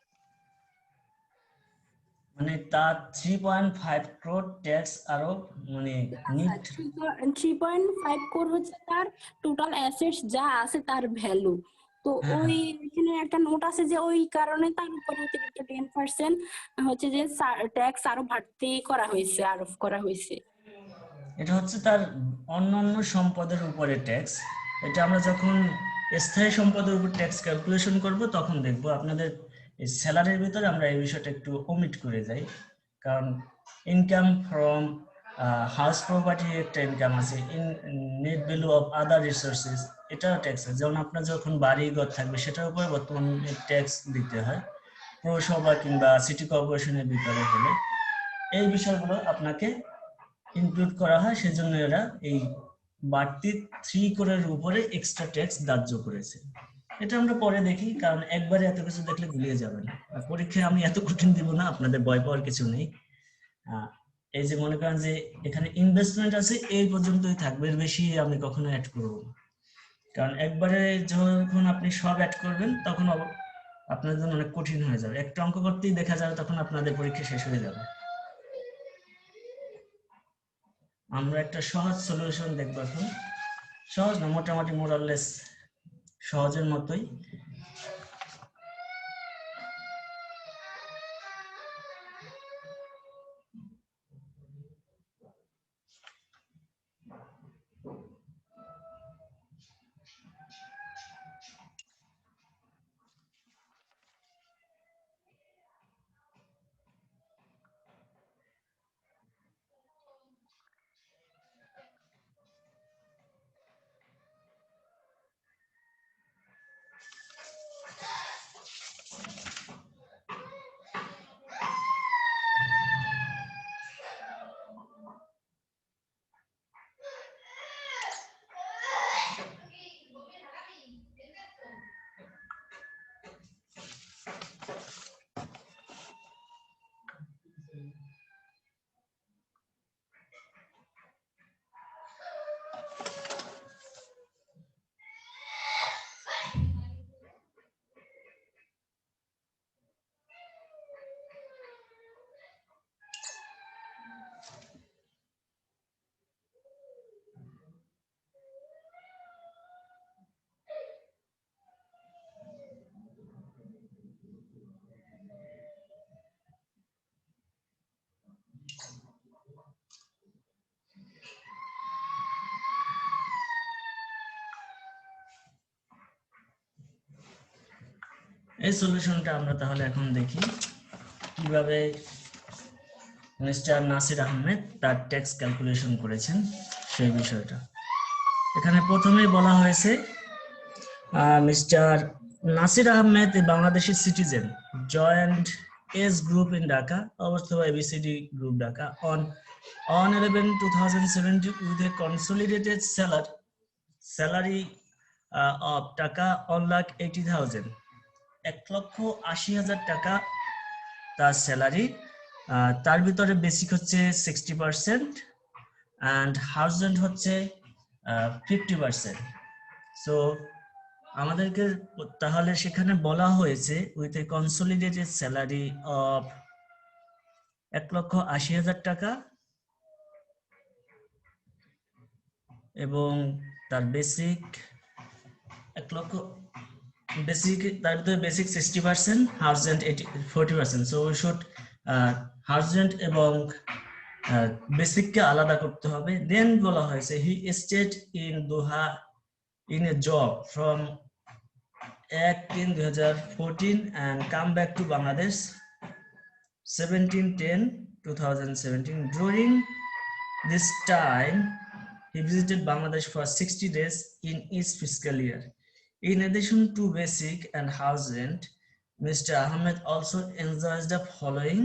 Speaker 1: মানে তার 3.5 ক্রোড ট্যাক্স আরো মানে নিট
Speaker 4: 3.5 কোর হচ্ছে তার টোটাল অ্যাসেটস যা আছে তার ভ্যালু। তো
Speaker 1: হ্যাঁ,
Speaker 4: ওই এখানে একটা নোট আছে যে ওই কারণে তার উপরে অতিরিক্ত 10% হচ্ছে যে ট্যাক্স আরো বাড়তি করা হয়েছে, আরোপ করা হয়েছে।
Speaker 1: এটা হচ্ছে তার অন্যান্য সম্পদের উপরে ট্যাক্স। এটা আমরা যখন স্থায়ী সম্পদের উপর ট্যাক্স ক্যালকুলেশন করব তখন দেখব। আপনাদের এই স্যালারির ভিতরে আমরা এই বিষয়টা একটু ওমিট করে যাই, কারণ ইনকাম ফ্রম হাউস প্রপার্টি একটা ইনকাম আছে, in net value of other resources এটাও ট্যাক্স আছে। যেমন আপনার যখন বাড়ি ঘর থাকবে সেটার উপরে বর্তমানে ট্যাক্স দিতে হয়, পৌরসভা কিংবা সিটি কর্পোরেশনের ভিতরে হলে এই বিষয়গুলো আপনাকে ইনক্লুড করা হয়। সেজন্য এরা এই বাড়তি 3 কোরের উপরে এক্সট্রা ট্যাক্স ধার্য করেছে। এটা আমরা পরে দেখি, কারণ একবারে এত কিছু দেখলে গুলিয়ে যাবে না। আর পরীক্ষায় আমি এত কঠিন দিব না, আপনাদের ভয় পাওয়ার কিছু নেই। এই যে মনে করেন যে এখানে ইনভেস্টমেন্ট আছে এই পর্যন্তই থাকবে, এর বেশি আমি কখনো অ্যাড করব না, কারণ একবারে যখন আপনি সব অ্যাড করবেন তখন আপনাদের জন্য অনেক কঠিন হয়ে যাবে। একটা অঙ্ক করতেই দেখা যাবে তখন আপনাদের পরীক্ষা শেষ হয়ে যাবে। আমরা একটা সহজ সলিউশন দেখবো এখন। সহজ না, মোটামুটি মোরাললেস সহজের মতোই। এই সলিউশনটা আমরা তাহলে এখন দেখি কিভাবে মিস্টার নাসির আহমেদ তার ট্যাক্স ক্যালকুলেশন করেছেন সেই বিষয়টা। এখানে প্রথমেই বলা হয়েছে mister Nasir Ahmed a Bangladeshi citizen joined S group in Dhaka অথবা ABCD group Dhaka on 11/2017 with a consolidated salary of টাকা 1,80,000, 1,80,000 টাকা তার স্যালারি। তার ভিতরে বেসিক হচ্ছে 60% and হাউস রেন্ট হচ্ছে 50%। সো আমাদেরকে তাহলে সেখানে বলা হয়েছে with a consolidated salary of 1,80,000 টাকা এবং তার বেসিক 1 লক্ষ, বেসিক তার ভিতরে basic 60%, house rent 40%। So we should house rent এবং বেসিককে আলাদা করতে হবে। দেন বলা হয়েছে he stayed in Doha in a job from 1/3/2014 and come back to Bangladesh 17/10/2017. During this time, he visited Bangladesh for 60 days in each fiscal year. In addition to basic and house rent, Mr. Ahmed also enjoys the following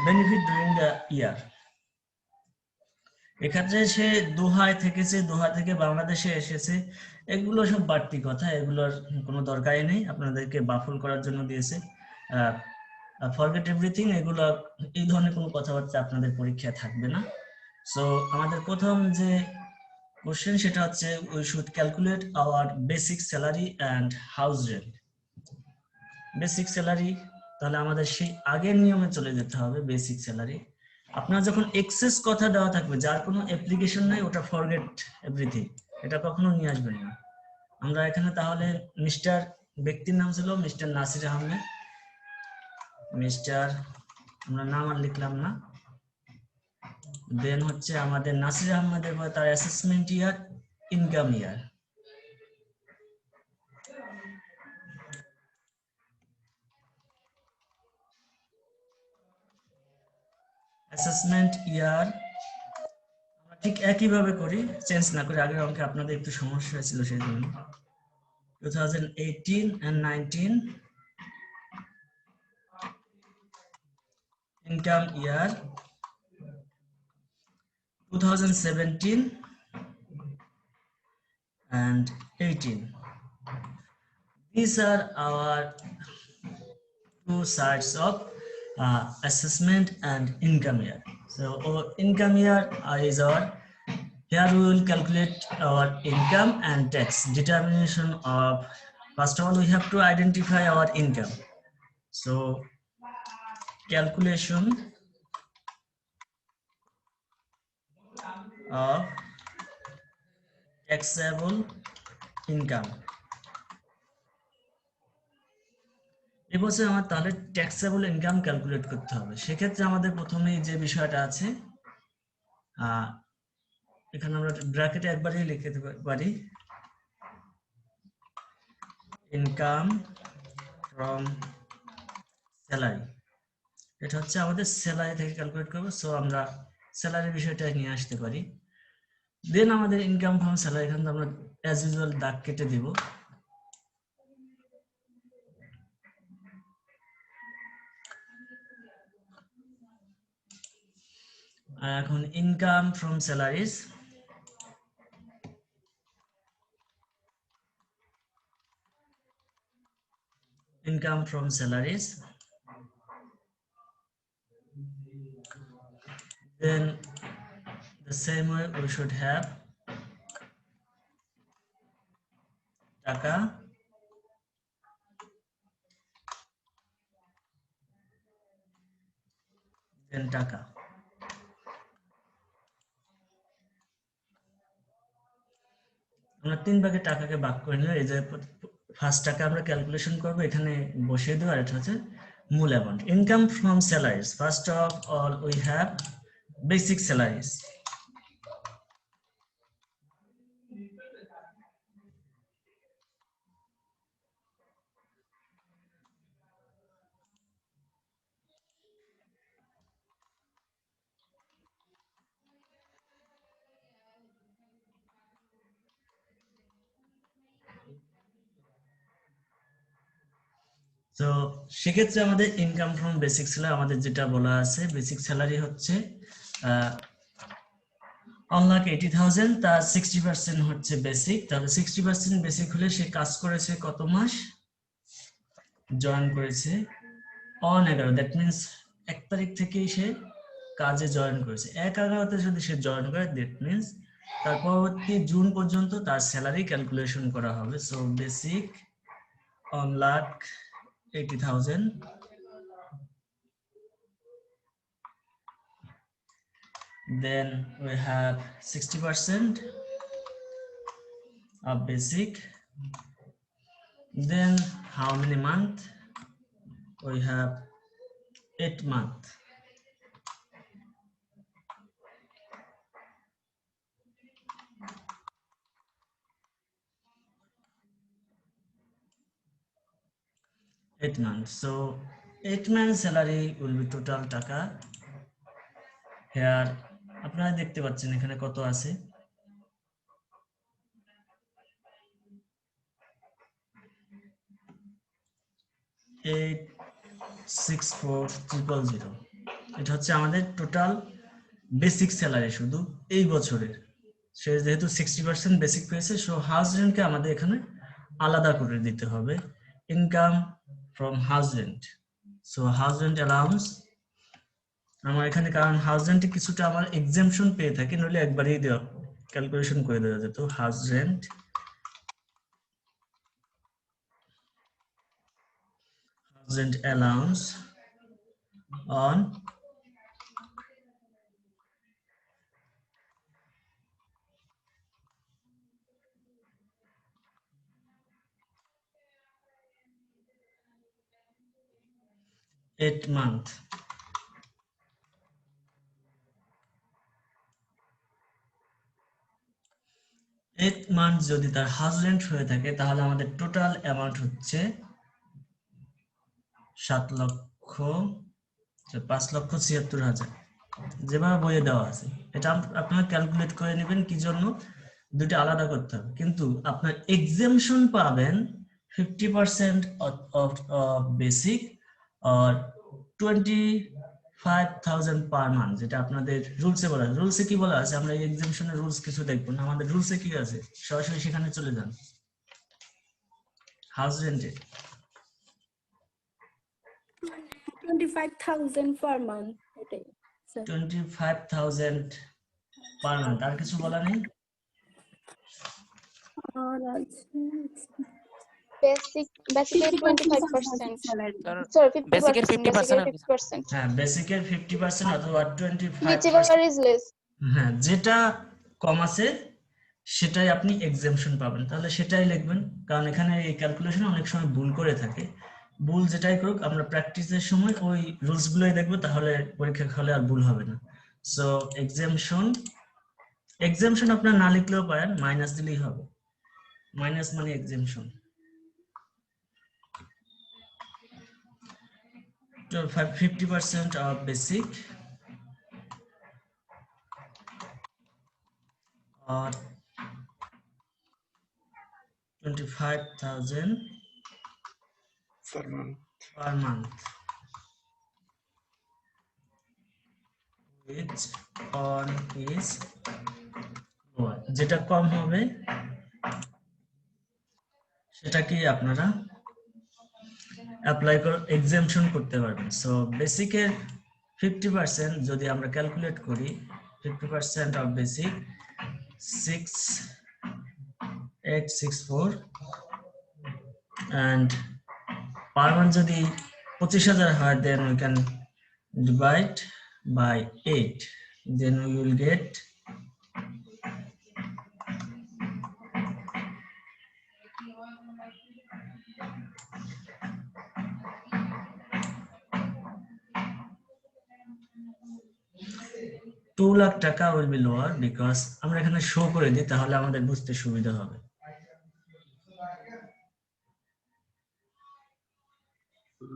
Speaker 1: benefit during the year. এক্ষেত্রে সে দোহায় থেকেছে, দোহা থেকে বাংলাদেশে এসেছে, এগুলো সব বাড়তি কথা, এগুলোর কোনো দরকারই নেই, আপনাদেরকে বাফল করার জন্য দিয়েছে। ফরগেট এভরিথিং, এগুলো এই ধরনের কোনো কথাবার্তা আপনাদের পরীক্ষায় থাকবে না। সো আমাদের প্রথম যে কোশ্চেন সেটা হচ্ছে we should calculate our basic salary and house rent. Basic salary, তাহলে আমাদের সেই আগের নিয়মে চলে যেতে হবে। বেসিক স্যালারি আপনার যখন এক্সেস কথা দেওয়া থাকবে, যার কোনো অ্যাপ্লিকেশন নাই, ওটা ফরগেট এভরিথিং, এটা কখনো নিয়ে আসবেন না। আমরা এখানে তাহলে মিস্টার, ব্যক্তির নাম ছিল মিস্টার নাসির আহমেদ, মিস্টার, আমরা নাম আর লিখলাম না। দেন হচ্ছে আমাদের নাসির আহমেদের পর তার অ্যাসেসমেন্ট ইয়ার, ইনকাম ইয়ার। অ্যাসেসমেন্ট ইয়ার আমরা ঠিক একইভাবে করি, চেঞ্জ না করে। আগের অঙ্কে আপনাদের একটু সমস্যা হয়েছিল সেই জন্য। 2018 and 19 income year, 2017 and 18. These are our two sides of assessment and income year. So our income year is our, here we will calculate our income and tax. Determination of, first of all we have to identify our income. So calculation of taxable income. এবছর আমার তাহলে ট্যাক্সেবল ইনকাম ক্যালকুলেট করতে হবে। সেক্ষেত্রে আমাদের প্রথমেই যে বিষয়টা আছে, এখানে আমরা ব্র্যাকেটে একবারই লিখে দিতে পারি, ইনকাম ফ্রম স্যালারি। এটা হচ্ছে আমাদের স্যালারি থেকে ক্যালকুলেট করবো। সো আমরা স্যালারি বিষয়টা নিয়ে আসতে পারি। দেন আমাদের ইনকাম ফ্রম স্যালারি, এখানে আমরা অ্যাজ ইউজুয়াল দাগ কেটে দিব। এখন income from salaries, income from salaries, then the same way we should have taka, then taka. আমরা তিন ভাগে টাকাকে ভাগ করে নিলাম। এই যে ফার্স্ট টাকা আমরা ক্যালকুলেশন করব, এখানে বসিয়ে দেবো। আর এটা হচ্ছে মূল amount. Income from salaries, first of all we have basic salaries. তো সেক্ষেত্রে আমাদের ইনকাম ফ্রম বেসিক স্যালারি, আমাদের যেটা বলা আছে বেসিক স্যালারি হচ্ছে 1,80,000, তার 60% হচ্ছে বেসিক। তাহলে 60% বেসিক হলে সে কাজ করেছে কত মাস, জয়েন করেছে অন 11, দ্যাট মিনস 1 তারিখ থেকেই সে কাজে জয়েন করেছে। 1/11-তে যদি সে জয়েন করে, দ্যাট মিনস তার পরবর্তী জুন পর্যন্ত তার স্যালারি ক্যালকুলেশন করা হবে। So basic 1,80,000, then we have 60% of basic, then how many month, we have 8 month. So 8 months salary will be total টাকা। here আপনারা দেখতে পাচ্ছেন এখানে কত আছে, 864,000। এটা হচ্ছে আমাদের টোটাল বেসিক স্যালারি শুধু এই বছরের। সে যেহেতু 60% বেসিক পেয়েছে, সো হাউস রেন্টকে আমাদের এখানে আলাদা করে দিতে হবে, income from house rent. So house rent allowance আমার এখানে, কারণ হাউস রেন্টে কিছুটা আমার এক্সেমশন পেয়ে থাকি, নইলে একবারই দেওয়া ক্যালকুলেশন করে দেওয়া যেত। House rent allowance on eight month. Eight month যদি তার হাউস রেন্ট হয়ে থাকে তাহলে আমাদের টোটাল অ্যামাউন্ট হচ্ছে 5,76,000 যেভাবে বইয়ে দেওয়া আছে। এটা আপনারা ক্যালকুলেট করে নেবেন, কি জন্য দুটো আলাদা করতে হবে। কিন্তু আপনার এক্সেমশন পাবেন 50% of বেসিক আর 25,000 পার মান্থ, যেটা আপনাদের রুলসে বলা আছে। রুলসে কি বলা আছে? আমরা এই এক্সেমশনের রুলস কিছু দেখবো না, আমাদের রুলসে কি আছে সরাসরি সেখানে চলে যান। হাউস রেন্টে
Speaker 4: 25,000 per month এটাই স্যার।
Speaker 1: 25,000 পার মান্থ, আর কিছু বলা নেই?
Speaker 4: আর আছে
Speaker 7: বেসিকের 25%,
Speaker 4: salary।
Speaker 7: sorry 50%,
Speaker 8: বেসিকের 50%
Speaker 7: বেসিকের 50%,
Speaker 1: হ্যাঁ, বেসিকের 50% অথবা 25%।
Speaker 7: whichever is less.
Speaker 1: হ্যাঁ, যেটা কম আছে সেটাই আপনি এক্সেমশন পাবেন, তাহলে সেটাই লিখবেন। কারণ এখানে এই ক্যালকুলেশনে অনেক সময় ভুল করে থাকে। ভুল যেটাই করুক, আমরা প্র্যাকটিসের সময় ওই রুলস গুলোই দেখবো, তাহলে পরীক্ষা হলে আর ভুল হবে না। সো এক্সেমশন আপনার না লিখলেও পারেন, মাইনাস দিলেই হবে। মাইনাস মানে এক্সেমশন। তো 50% of basic or 25,000
Speaker 2: per month.
Speaker 1: per month, which on is lower, যেটা কম হবে সেটা কি আপনারা অ্যাপ্লাই করে এক্সেমশন করতে পারবেন। সো বেসিকের 50% যদি আমরা ক্যালকুলেট করি, 50% of basic 6,864 and per month যদি 25,000 হয়, then we can divide by 8, then we will get 2 lakh টাকা will be lower, because আমরা এখানে শো করে দিই, তাহলে আমাদের বুঝতে সুবিধা হবে।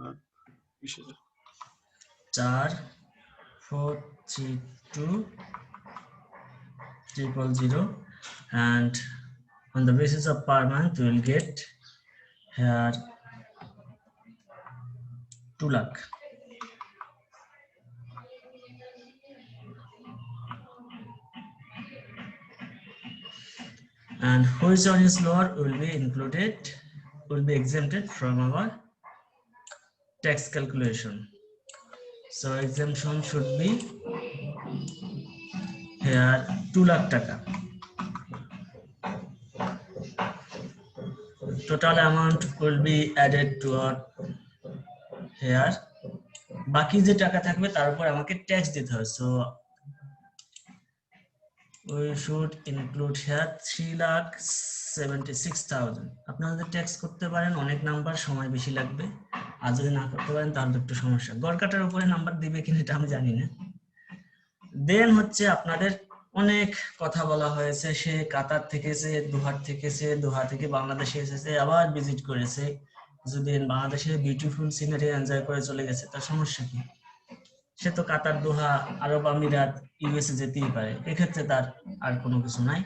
Speaker 2: Lakh 20,000।
Speaker 1: 4,432,000 and on the basis of per month we will get here 2 lakh. And which one is lower will be included, will be exempted from our tax calculation. So exemption should be here 2 lakh taka. Total amount will be added to our here. বাকি যে টাকা থাকবে তার উপর আমাকে ট্যাক্স দিতে হবে। So we should include here 3,76,000. আপনারা যদি ট্যাক্স করতে পারেন অনেক নাম্বার, সময় বেশি লাগবে, আর যদি না করতে পারেন তাহলে একটু সমস্যা। গড়কাটার উপরে নাম্বার দিবে কিনা এটা আমি জানি না। দেন হচ্ছে আপনাদের অনেক কথা বলা হয়েছে, সে কাতার থেকে এসে, দোহার থেকে এসে, দোহা থেকে বাংলাদেশে এসেছে, আবার ভিজিট করেছে, যদি বাংলাদেশে বিউটিফুল সিনারি এনজয় করে চলে গেছে, তার সমস্যা কি? সে তো কাতার, দোহা, আরব আমিরাত, ইউএসএ যেতেই পারে, এক্ষেত্রে তার আর কোনো কিছু নাই।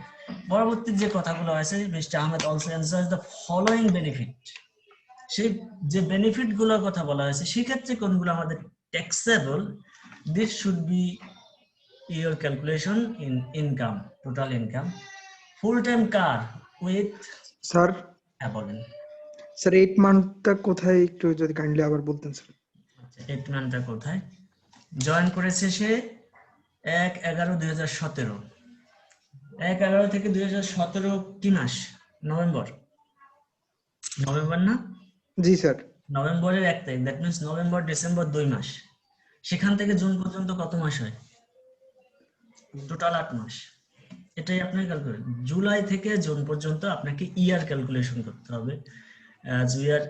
Speaker 1: পরবর্তী যে কথাগুলো আছে, mister Ahmed also enjoys the following benefit, সেই যে বেনিফিট গুলোর কথা বলা হয়েছে সেক্ষেত্রে কোনগুলো আমাদের taxable, this should be your calculation in income, total income. Full time car with
Speaker 9: sir
Speaker 1: বলেন।
Speaker 9: স্যার 8 মান্থটা কোথায় একটু যদি কাইন্ডলি আবার বলতেন স্যার।
Speaker 1: 8 মানটা কোথায়? জয়েন করেছে সে 1/11/2017। 1/11 থেকে 2017 কি মাস? নভেম্বর। নভেম্বর না?
Speaker 6: জি স্যার।
Speaker 1: নভেম্বরের 1 তারিখ, দ্যাট মিন্স নভেম্বর ডিসেম্বর 2 মাস। সেখান থেকে জুন পর্যন্ত কত মাস হয়? টোটাল 8 মাস। এটাই আপনাকে ক্যালকুলেট, জুলাই থেকে জুন পর্যন্ত আপনাকে ইয়ার ক্যালকুলেশন করতে হবে। as we are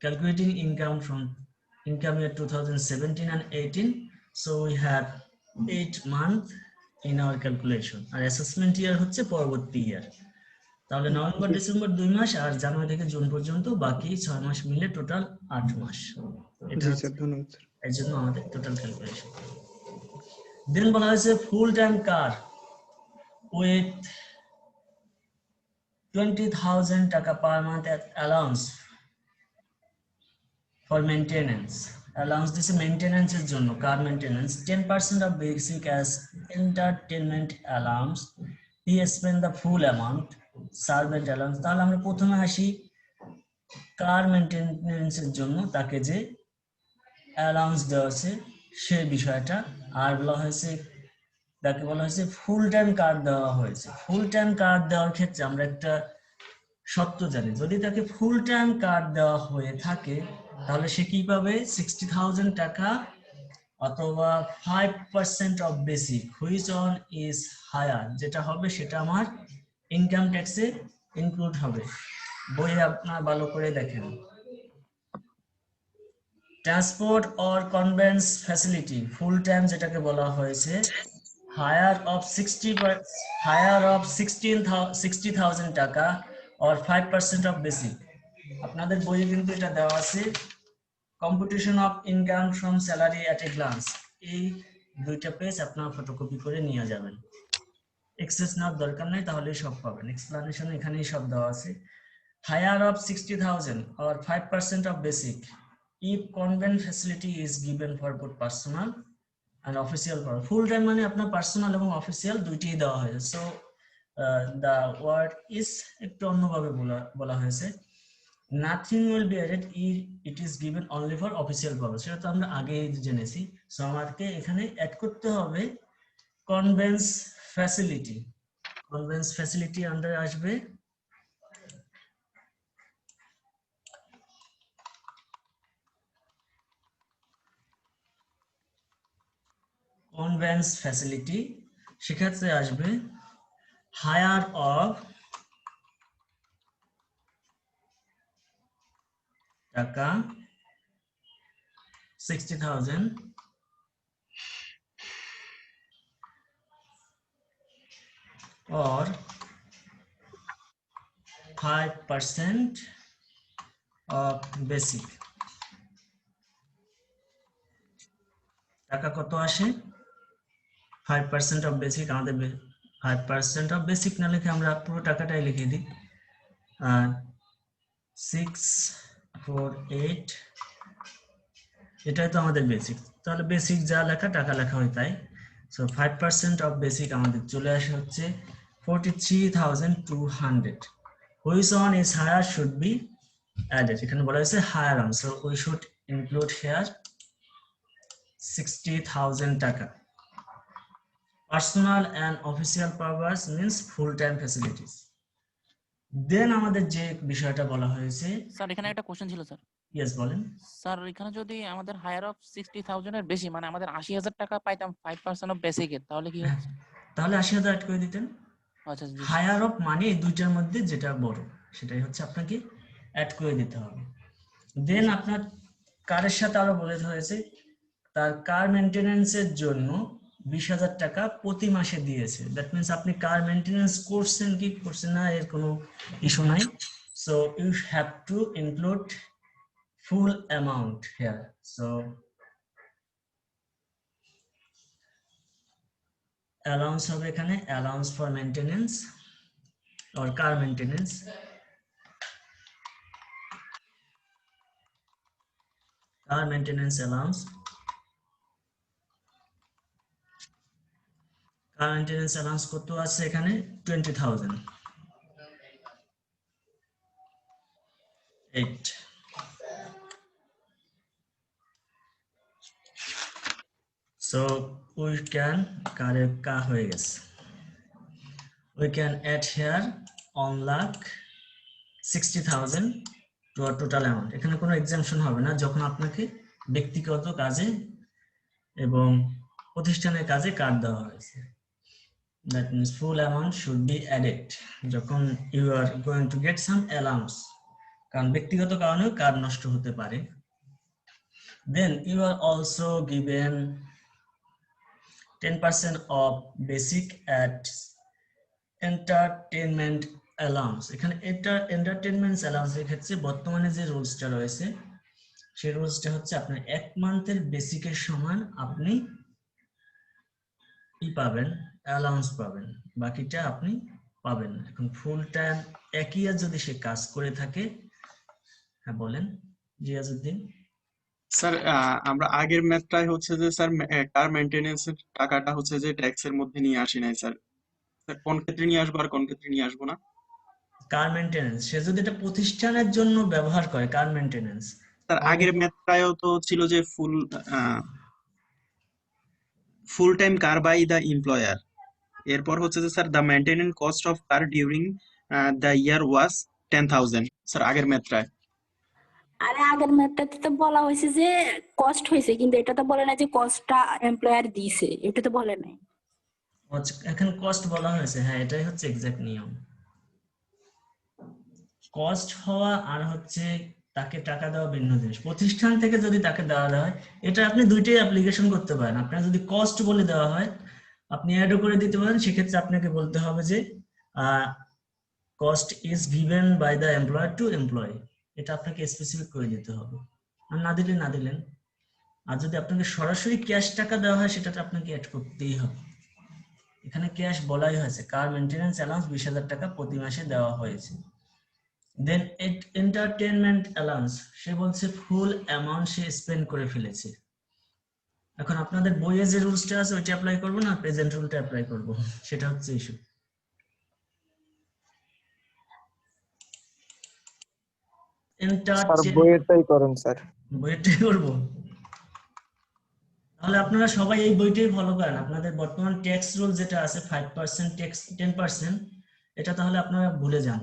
Speaker 1: calculating income year 2017 and 18, so we have 8 month in our calculation, আর অ্যাসেসমেন্ট ইয়ার হচ্ছে পরবর্তী ইয়ার। তাহলে নভেম্বর ডিসেম্বর 2 মাস আর জানুয়ারি থেকে জুন পর্যন্ত বাকি 6 মাস মিলে টোটাল 8 মাস। এটা
Speaker 6: জি স্যার, ধন্যবাদ স্যার।
Speaker 1: এর জন্য আমাদের টোটাল ক্যালকুলেশন। দেন বলা হয়েছে ফুল টাইম কার with 20,000 টাকা per month as allowance for maintenance. Allowance দিছে মেইনটেনেন্স এর জন্য, কার maintenance. 10% of basic as entertainment allowance. He spend the full amount servant allowance. তাহলে আমরা প্রথমে আসি কার মেইনটেনেন্স এর জন্য তাকে যে অ্যালাউন্স দেওয়া আছে সেই বিষয়টা। আর বলা হয়েছে তাকে বলা হয়েছে ফুল টাইম কার্ড দেওয়া হয়েছে। ফুল টাইম কার্ড দেওয়ার ক্ষেত্রে আমরা একটা সত্য জানি, যদি তাকে ফুল টাইম কার্ড দেওয়া হয়ে থাকে তাহলে সে কি পাবে? 60,000 টাকা অথবা 5% of basic which one is higher, যেটা হবে সেটা আমার ইনকাম ট্যাক্সে ইনক্লুড হবে। বই আপনার ভালো করে দেখেন। Transport or convince facility full time যেটাকে বলা হয়েছে higher of 60,000 টাকা or 5% of basic। আপনাদের বইয়ে কিন্তু এটা দেওয়া আছে competition of income from salary at A glance. এই দুইটা পেজ আপনারা ফটোকপি করে নিয়ে যাবেন, এক্সেস নেওয়ার দরকার নাই, তাহলে সব পাবেন। এক্সপ্লানেশন এখানেই সব দেওয়া আছে। higher of 60,000 or 5% of basic if convent facility is given for both personal and official purpose। Full time মানে আপনার পার্সোনাল এবং অফিসিয়াল দুইটাই দেওয়া হয়েছে। সো the word is একটু অন্যভাবে বলা হয়েছে। nothing will be added if it is given only for official purpose। সেটা তো আমরা আগেই জেনেছি। সো আমাকে এখানে অ্যাড করতে হবে কনভেন্স ফ্যাসিলিটি। কনভেন্স ফ্যাসিলিটি আন্ডারে আসবে কনভেন্স ফ্যাসিলিটি, সেক্ষেত্রে আসবে হায়ার অফ টাকা 60,000 or 5% of basic। টাকা কত আসে? 5% of basic। আমাদের 5% of basic না লিখে আমরা পুরো টাকাটাই লিখে দিই। 648, এটাই তো আমাদের বেসিক। তাহলে বেসিক যা লেখা টাকা লেখা হয় তাই। সো 5% অফ বেসিক আমাদের চলে আসে হচ্ছে 43,200। Which one is higher should be added. এখানে বলা হয়েছে higher on, so we should include here 60,000 টাকা। Personal and official purpose means full time facilities. Then আমাদের যে বিষয়টা বলা হয়েছে,
Speaker 8: স্যার এখানে একটা কোশ্চেন ছিল স্যার।
Speaker 1: ইয়েস বলেন।
Speaker 8: স্যার এখানে যদি আমাদের হায়ার অফ 60,000 এর বেশি মানে আমাদের 80,000 টাকা পাইতাম 5% অফ বেসিকের, তাহলে কি হচ্ছে?
Speaker 1: তাহলে 80,000 অ্যাড করে দিতেন।
Speaker 8: আচ্ছা জি।
Speaker 1: হায়ার অফ মানে এই দুইটার মধ্যে যেটা বড় সেটাই হচ্ছে আপনাকে অ্যাড করে দিতে হবে। দেন আপনার কারের সাথে আরো বলে হয়েছে তার কার মেইনটেনেন্সের জন্য 20,000 টাকা প্রতি মাসে দিয়েছে। দ্যাট মিন্স আপনি কার মেইনটেনেন্স করছেন কি করছেন না এর কোনো ইস্যু নাই। So you have to include full amount here. So allowance হবে এখানে allowance for maintenance or car maintenance। car maintenance allowance, car maintenance allowance কত আছে এখানে? 20,000। 8 So we can কা হয়ে গেছে, we can add here 1,60,000 to our total amount. এখানে কোনো এক্সাম্পশন হবে না যখন আপনাকে ব্যক্তিগত কাজে এবং প্রতিষ্ঠানের কাজে কার্ড দেওয়া হয়েছে। That means full amount should be added যখন you are going to get some allowance, কারণ ব্যক্তিগত কারণেও কার্ড নষ্ট হতে পারে। Then you are also given 10% of basic at entertainment allowance. এখানে entertainment allowance এর ক্ষেত্রে বর্তমানে যে রুলসটা রয়েছে সেই রুলসটা হচ্ছে আপনার 1 মান্থের বেসিকের সমান আপনি পাবেন, অ্যালাউন্স পাবেন, বাকিটা আপনি পাবেন না। এখন ফুল টাইম একই ইয়ার যদি সে কাজ করে থাকে, হ্যাঁ বলেন রিয়াজউদ্দিন।
Speaker 2: স্যার আমরা আগের ম্যাথটাই হচ্ছে যে স্যার কার মেইনটেনেন্সের টাকাটা হচ্ছে যে ট্যাক্সের মধ্যে নিয়ে আসি নাই স্যার। স্যার কোন ক্ষেত্রে নিয়ে আসবো আর কোন ক্ষেত্রে নিয়ে আসবো না?
Speaker 1: কার মেইনটেনেন্স সে যদি এটা প্রতিষ্ঠানের জন্য ব্যবহার করে কার মেইনটেনেন্স,
Speaker 2: স্যার আগের ম্যাথটাও তো ছিল যে full time car by the employer, এরপর হচ্ছে যে sir the maintenance cost of car during the year was 10,000 sir আগের ম্যাথটায়।
Speaker 4: আরে আগের ম্যাথটাতে তো বলা হয়েছে যে কস্ট হয়েছে, কিন্তু এটা তো বলে না যে কস্টটা এমপ্লয়ার দিয়েছে, এটা তো বলে নাই।
Speaker 1: এখন কস্ট বলা হয়েছে, হ্যাঁ এটাই হচ্ছে এক্সাক্ট নিয়ম। কস্ট হওয়া আর হচ্ছে তাকে টাকা দেওয়া ভিন্ন জিনিস। প্রতিষ্ঠান থেকে যদি তাকে দেওয়া হয়, এটা আপনি দুইটাই অ্যাপ্লিকেশন করতে পারেন। আপনার যদি কস্ট বলে দেওয়া হয় আপনি অ্যাডও করে দিতে পারেন, সেক্ষেত্রে আপনাকে বলতে হবে যে cost is given by the employer to employee, এটা আপনাকে স্পেসিফিক করে দিতে হবে। আর না দিলে না দিলেন। আর যদি আপনাকে সরাসরি ক্যাশ টাকা দেওয়া হয় সেটাতে আপনাকে অ্যাড করতেই হবে। এখানে ক্যাশ বলাই হয়েছে, কার মেইনটেনেন্স অ্যালাউন্স 20,000 টাকা প্রতি মাসে দেওয়া হয়েছে। দেন এন্টারটেইনমেন্ট অ্যালাউন্স, সে বলছে ফুল অ্যামাউন্ট সে স্পেন্ড করে ফেলেছে। এখন আপনাদের বইয়ে যে রুলসটা আছে ওইটা অ্যাপ্লাই করব না প্রেজেন্ট রুলটা অ্যাপ্লাই করব, সেটা হচ্ছে ইস্যু।
Speaker 9: বইয়েরটাই করেন স্যার।
Speaker 1: বইটাই করব, তাহলে আপনারা সবাই এই বইটাই ফলো করেন। আপনাদের বর্তমান ট্যাক্স রুল যেটা আছে 5% ট্যাক্স 10%, এটা তাহলে আপনারা ভুলে যান,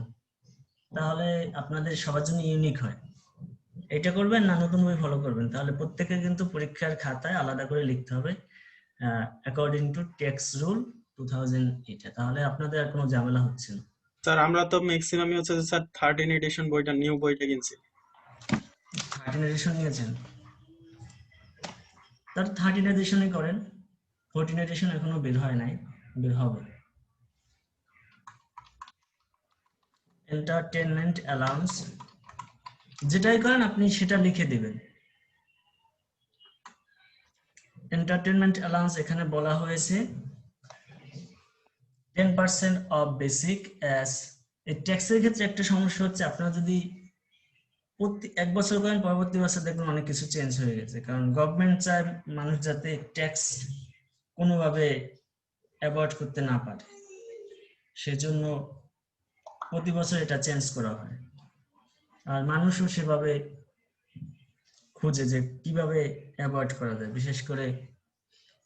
Speaker 1: তাহলে আপনাদের সবার জন্য ইউনিক হয়। এটা করবেন না নতুন বই ফলো করবেন, তাহলে প্রত্যেকে কিন্তু পরীক্ষার খাতায় আলাদা করে লিখতে হবে অ্যাকর্ডিং টু ট্যাক্স রুল 2008, তাহলে আপনাদের আর কোনো ঝামেলা হচ্ছে না।
Speaker 2: স্যার আমরা তো ম্যাক্সিমামই হচ্ছে যে স্যার 13 এডিশন বইটা নিউ বইটা কিনছি।
Speaker 1: 13 এডিশন নিয়েছেন, তার 13 এডিশনই করেন, 14 এডিশন এখনো বের হয় নাই, বের হবে। এন্টারটেইনমেন্ট অ্যালাউন্স যেটাই করেন আপনি সেটা লিখে দিবেন। এন্টারটেইনমেন্ট অ্যালাউন্স এখানে বলা হয়েছে 10% অফ বেসিক অ্যাজ। এই ট্যাক্সের ক্ষেত্রে একটা সমস্যা হচ্ছে, আপনারা যদি প্রতি 1 বছর করেন পরবর্তী বছর দেখবেন অনেক কিছু চেঞ্জ হয়ে গেছে, কারণ গভর্নমেন্ট চায় মানুষ যাতে ট্যাক্স কোনোভাবে অ্যাভয়েড করতে না পারে, সেজন্য প্রতি বছর এটা চেঞ্জ করা হয়। আর মানুষও সেভাবে খুঁজে যে কিভাবে অ্যাভয়েড করা যায়, বিশেষ করে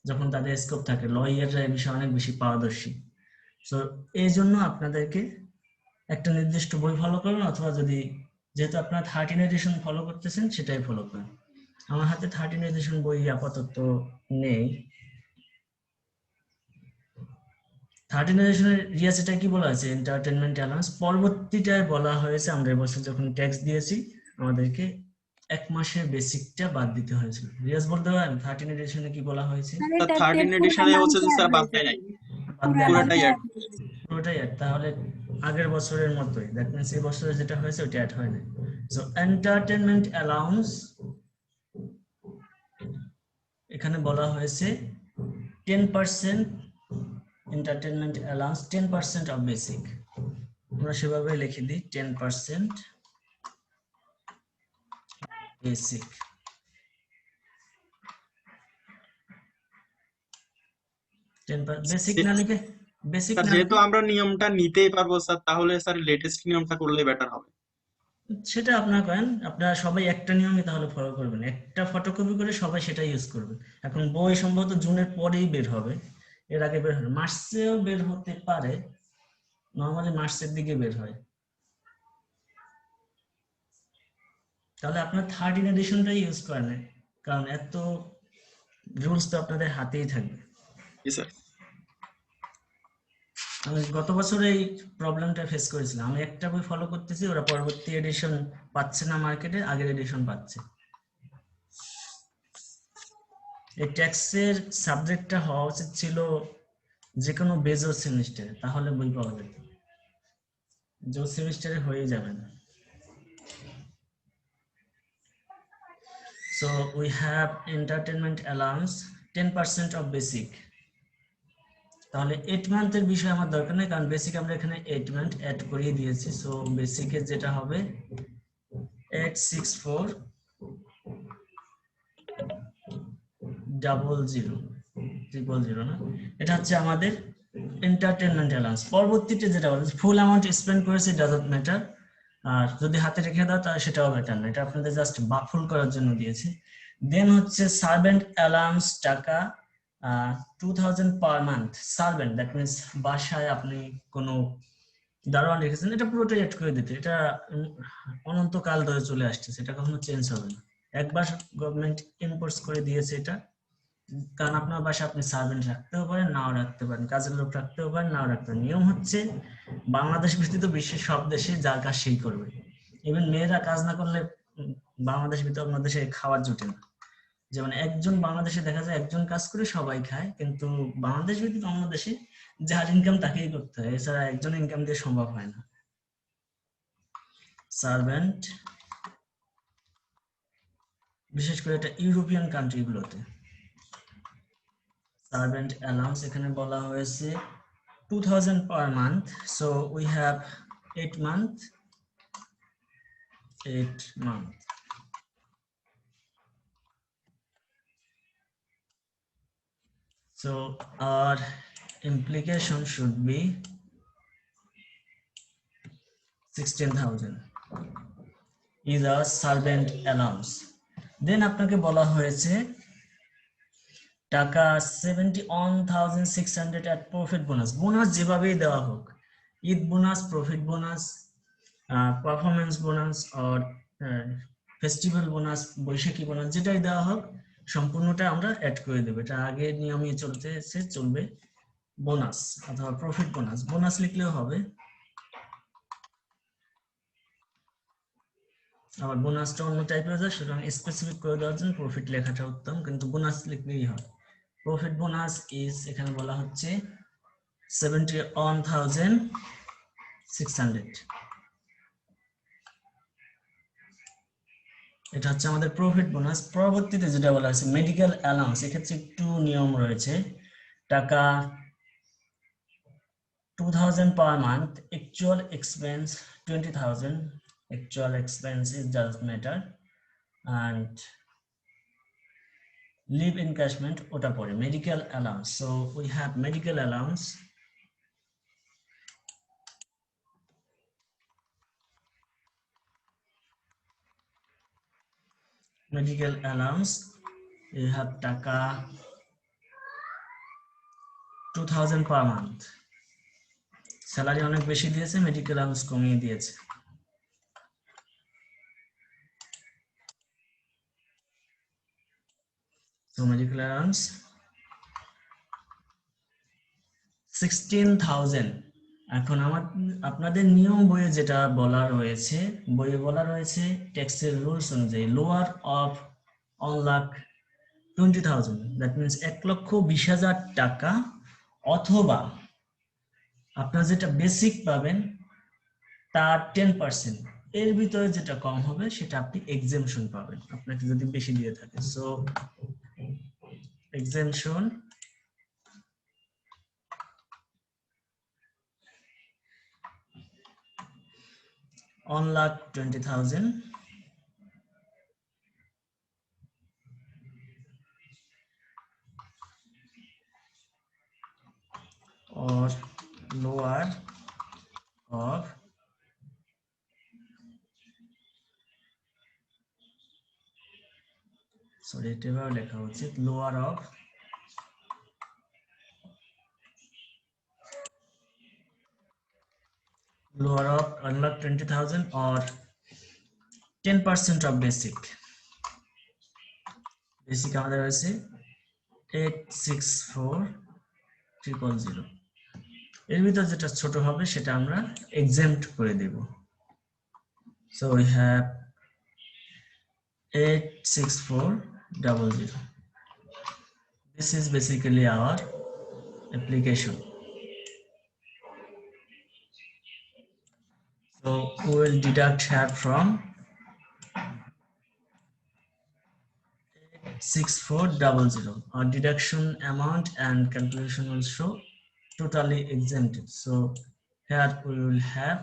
Speaker 1: যখন তাদের স্কোপ থাকে, লয়াররা এই বিষয়ে অনেক বেশি পারদর্শী। সো এই জন্য আপনাদেরকে একটা নির্দিষ্ট বই ফলো করবেন, অথবা যদি যেহেতু আপনারা 13 এডিশন ফলো করতেছেন সেটাই ফলো করেন। আমার হাতে 13 এডিশন বই আপাতত নেই। 13 এডিশনের রিয়াজ এটা কি বলা হয়েছে এন্টারটেইনমেন্ট অ্যালাউন্স, পরবর্তীটায় বলা হয়েছে আমরা এবছর যখন ট্যাক্স দিয়েছি আমাদেরকে 1 মাসের বেসিকটা বাদ দিতে হয়েছিল। রিয়াজ বলতে পারেন 13 এডিশনে কি বলা হয়েছে?
Speaker 2: স্যার 13 এডিশনে হচ্ছে যে স্যার বাদ দেয় নাই, পুরোটাই অ্যাড।
Speaker 1: পুরোটাই অ্যাড, তাহলে আগের বছরের মতোই, দ্যাট মিন্স এই বছরে যেটা হয়েছে ওটা অ্যাড হয় না। সো এন্টারটেইনমেন্ট অ্যালাউন্স এখানে বলা হয়েছে 10% এন্টারটেইনমেন্ট অ্যালাউন্স 10% অফ বেসিক, আমরা সেভাবে লিখে দিই 10% বেসিক। বেসিক না লিখে বেসিক
Speaker 2: স্যার
Speaker 1: না
Speaker 2: যেহেতু আমরা নিয়মটা নিতেই পারবো স্যার, তাহলে স্যার লেটেস্ট নিয়মটা করলে বেটার হবে।
Speaker 1: সেটা আপনার করেন, আপনারা সবাই একটা নিয়মই তাহলে ফলো করবেন, একটা ফটোকপি করে সবাই সেটা ইউজ করবেন। এখন বই সম্ভবত জুনের পরেই বের হবে, এর আগে বের হয় না। মার্চেও বের হতে পারে, নর্মালি মার্চের দিকে বের হয়। তাহলে আপনার 13 এডিশনটাই ইউজ করেন, কারণ এত রুলস তো আপনাদের হাতেই থাকবে।
Speaker 2: জি স্যার।
Speaker 1: আমি গত বছর এই প্রবলেমটা ফেস করেছিলাম, আমি একটা বই ফলো করতেছি, ওরা পরবর্তী এডিশন পাচ্ছে না, মার্কেটে আগের এডিশন পাচ্ছে। এই ট্যাক্সের সাবজেক্টটা হওয়া উচিত ছিল যে কোনো বেজোর সেমিস্টারে, তাহলে বই পাওয়া যেত, জোর সেমিস্টারে হয়ে যাবে না। So we have entertainment allowance 10% of basic। তাহলে 8 মান্থের বিষয় আমার দরকার নেই, কারণ বেসিক আমরা এখানে 8 মান্থ অ্যাড করিয়ে দিয়েছি। সো বেসিকের যেটা হবে 864,000,000 না, এটা হচ্ছে আমাদের এন্টারটেনমেন্ট অ্যালাউন্স। পরবর্তীতে যেটা বলে ফুল অ্যামাউন্ট স্পেন্ড করেছে ডাজন্ট ম্যাটার, আর যদি হাতে রেখে দাও তাহলে সেটাও ম্যাটার না, এটা আপনাদের জাস্ট বাফুল করার জন্য দিয়েছে। দেন হচ্ছে সার্ভেন্ট অ্যালাউন্স টাকা 2000 per month. Servant that means বাসায় আপনি কোনো দারোয়ান রেখেছেন, এটা পুরোটাই অ্যাড করে দিতে, এটা অনন্তকাল ধরে চলে আসছে, এটা কখনো চেঞ্জ হবে না। একবার গভর্নমেন্ট ইম্পোর্ট করে দিয়েছে এটা, কারণ আপনার বাসায় আপনি সার্ভেন্ট রাখতেও পারেন, নাও রাখতে পারেন, কাজের লোক রাখতেও পারেন, নাও রাখতে পারেন। নিয়ম হচ্ছে বাংলাদেশ ব্যতীত বিশ্বের সব দেশে যার কাজ সেই করবে। ইভেন মেয়েরা কাজ না করলে বাংলাদেশ ব্যতীত অন্য দেশে খাবার জুটে না। যেমন একজন বাংলাদেশে দেখা যায় একজন কাজ করে সবাই খায়, কিন্তু বাংলাদেশ ব্যতীত অন্য দেশে যার ইনকাম তাকেই করতে হয়, এছাড়া একজন ইনকাম দিয়ে সম্ভব হয় না। সার্ভেন্ট, বিশেষ করে এটা ইউরোপিয়ান কান্ট্রি গুলোতে সার্ভেন্ট অ্যালাউন্স এখানে বলা হয়েছে 2000 per month. So we have 8 month. So our implication should be 16,000 is our servant allowance. Then আপনাকে বলা হয়েছে টাকা 71,600 at profit bonus। বোনাস যেভাবেই দেওয়া হোক, Eid bonus, profit bonus, performance bonus আর ফেস্টিভ্যাল বোনাস, বৈশাখী বোনাস, যেটাই দেওয়া হোক সম্পূর্ণটা আমরা অ্যাড করে দেবো। এটা আগের নিয়মে চলবে বোনাস অথবা প্রফিট বোনাস। বোনাস লিখলেও হবে, আবার বোনাসটা অন্য টাইপের যায়, সুতরাং স্পেসিফিক করে দেওয়ার জন্য প্রফিট লেখাটা উত্তম, কিন্তু বোনাস লিখলেই হয়। প্রফিট বোনাস ইজ এখানে বলা হচ্ছে 71,600। এটা হচ্ছে আমাদের প্রফিট বোনাস। পরবর্তীতে যেটা বলা হয়েছে মেডিকেল অ্যালাউন্স, এক্ষেত্রে একটু নিয়ম রয়েছে। টাকা 2000 per month, actual expense 20,000, actual expenses does matter, and leave encashment ওটা পরে medical allowance. So we have medical allowance you have টাকা 2000 per month। স্যালারি অনেক বেশি দিয়েছে, মেডিকেল অ্যালাউন্স কমিয়ে দিয়েছে। So medical allowance 16,000। এখন আপনাদের নিয়ম বইয়ে যেটা বলা রয়েছে, ট্যাক্সের রুলস অনুযায়ী লোয়ার অফ 1,20,000, দ্যাট মিনস 1,20,000 টাকা, অথবা আপনার যেটা বেসিক পাবেন তার 10%, এর ভিতরে যেটা কম হবে সেটা আপনি এক্সেমশন পাবেন, আপনাকে যদি বেশি দিয়ে থাকে। So exemption $1,20,000 or lower of sorry এটা এভাবে লেখা উচিত, lower of 1,20,000 or 10% of basic আমাদের হয়েছে 864,000। এর ভিতর যেটা ছোট হবে সেটা আমরা exempt করে দেব। So we have 864,000. This is basically our application. So we will deduct here from 6400. Our deduction amount and calculation will show totally exempted. So here we will have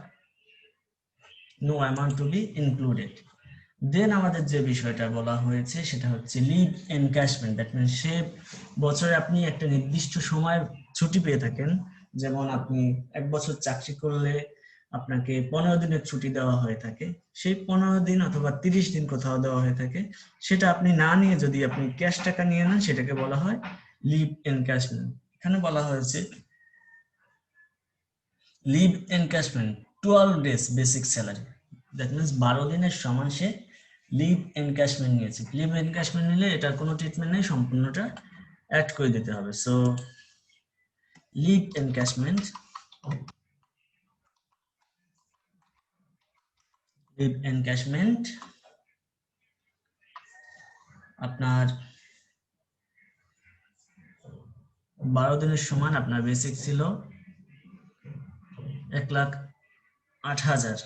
Speaker 1: no amount to be included. দেন আমাদের যে বিষয়টা বলা হয়েছে সেটা হচ্ছে লিভ এনক্যাশমেন্ট। দ্যাট মিন্স সে বছরে আপনি একটা নির্দিষ্ট সময় ছুটি পেয়ে থাকেন, যেমন আপনি 1 বছর চাকরি করলে আপনাকে 15 দিনের ছুটি দেওয়া হয়ে থাকে, সেই 15 দিন অথবা 30 দিন কোথাও দেওয়া হয়ে থাকে, সেটা আপনি না নিয়ে যদি আপনি ক্যাশ টাকা নিয়ে নেন সেটাকে বলা হয় লিভ এনক্যাশমেন্ট। এখানে বলা হয়েছে leave encashment 12 days basic salary. That means 12 দিনের সমান সে লিভ এনক্যাশমেন্ট নিয়েছে। লিভ এনক্যাশমেন্ট নিলে এটার কোনো ট্রিটমেন্ট নেই, সম্পূর্ণটা অ্যাড করে দিতে হবে। So leave encashment, leave encashment আপনার 12 দিনের সমান আপনার বেসিক ছিল 1,08,000,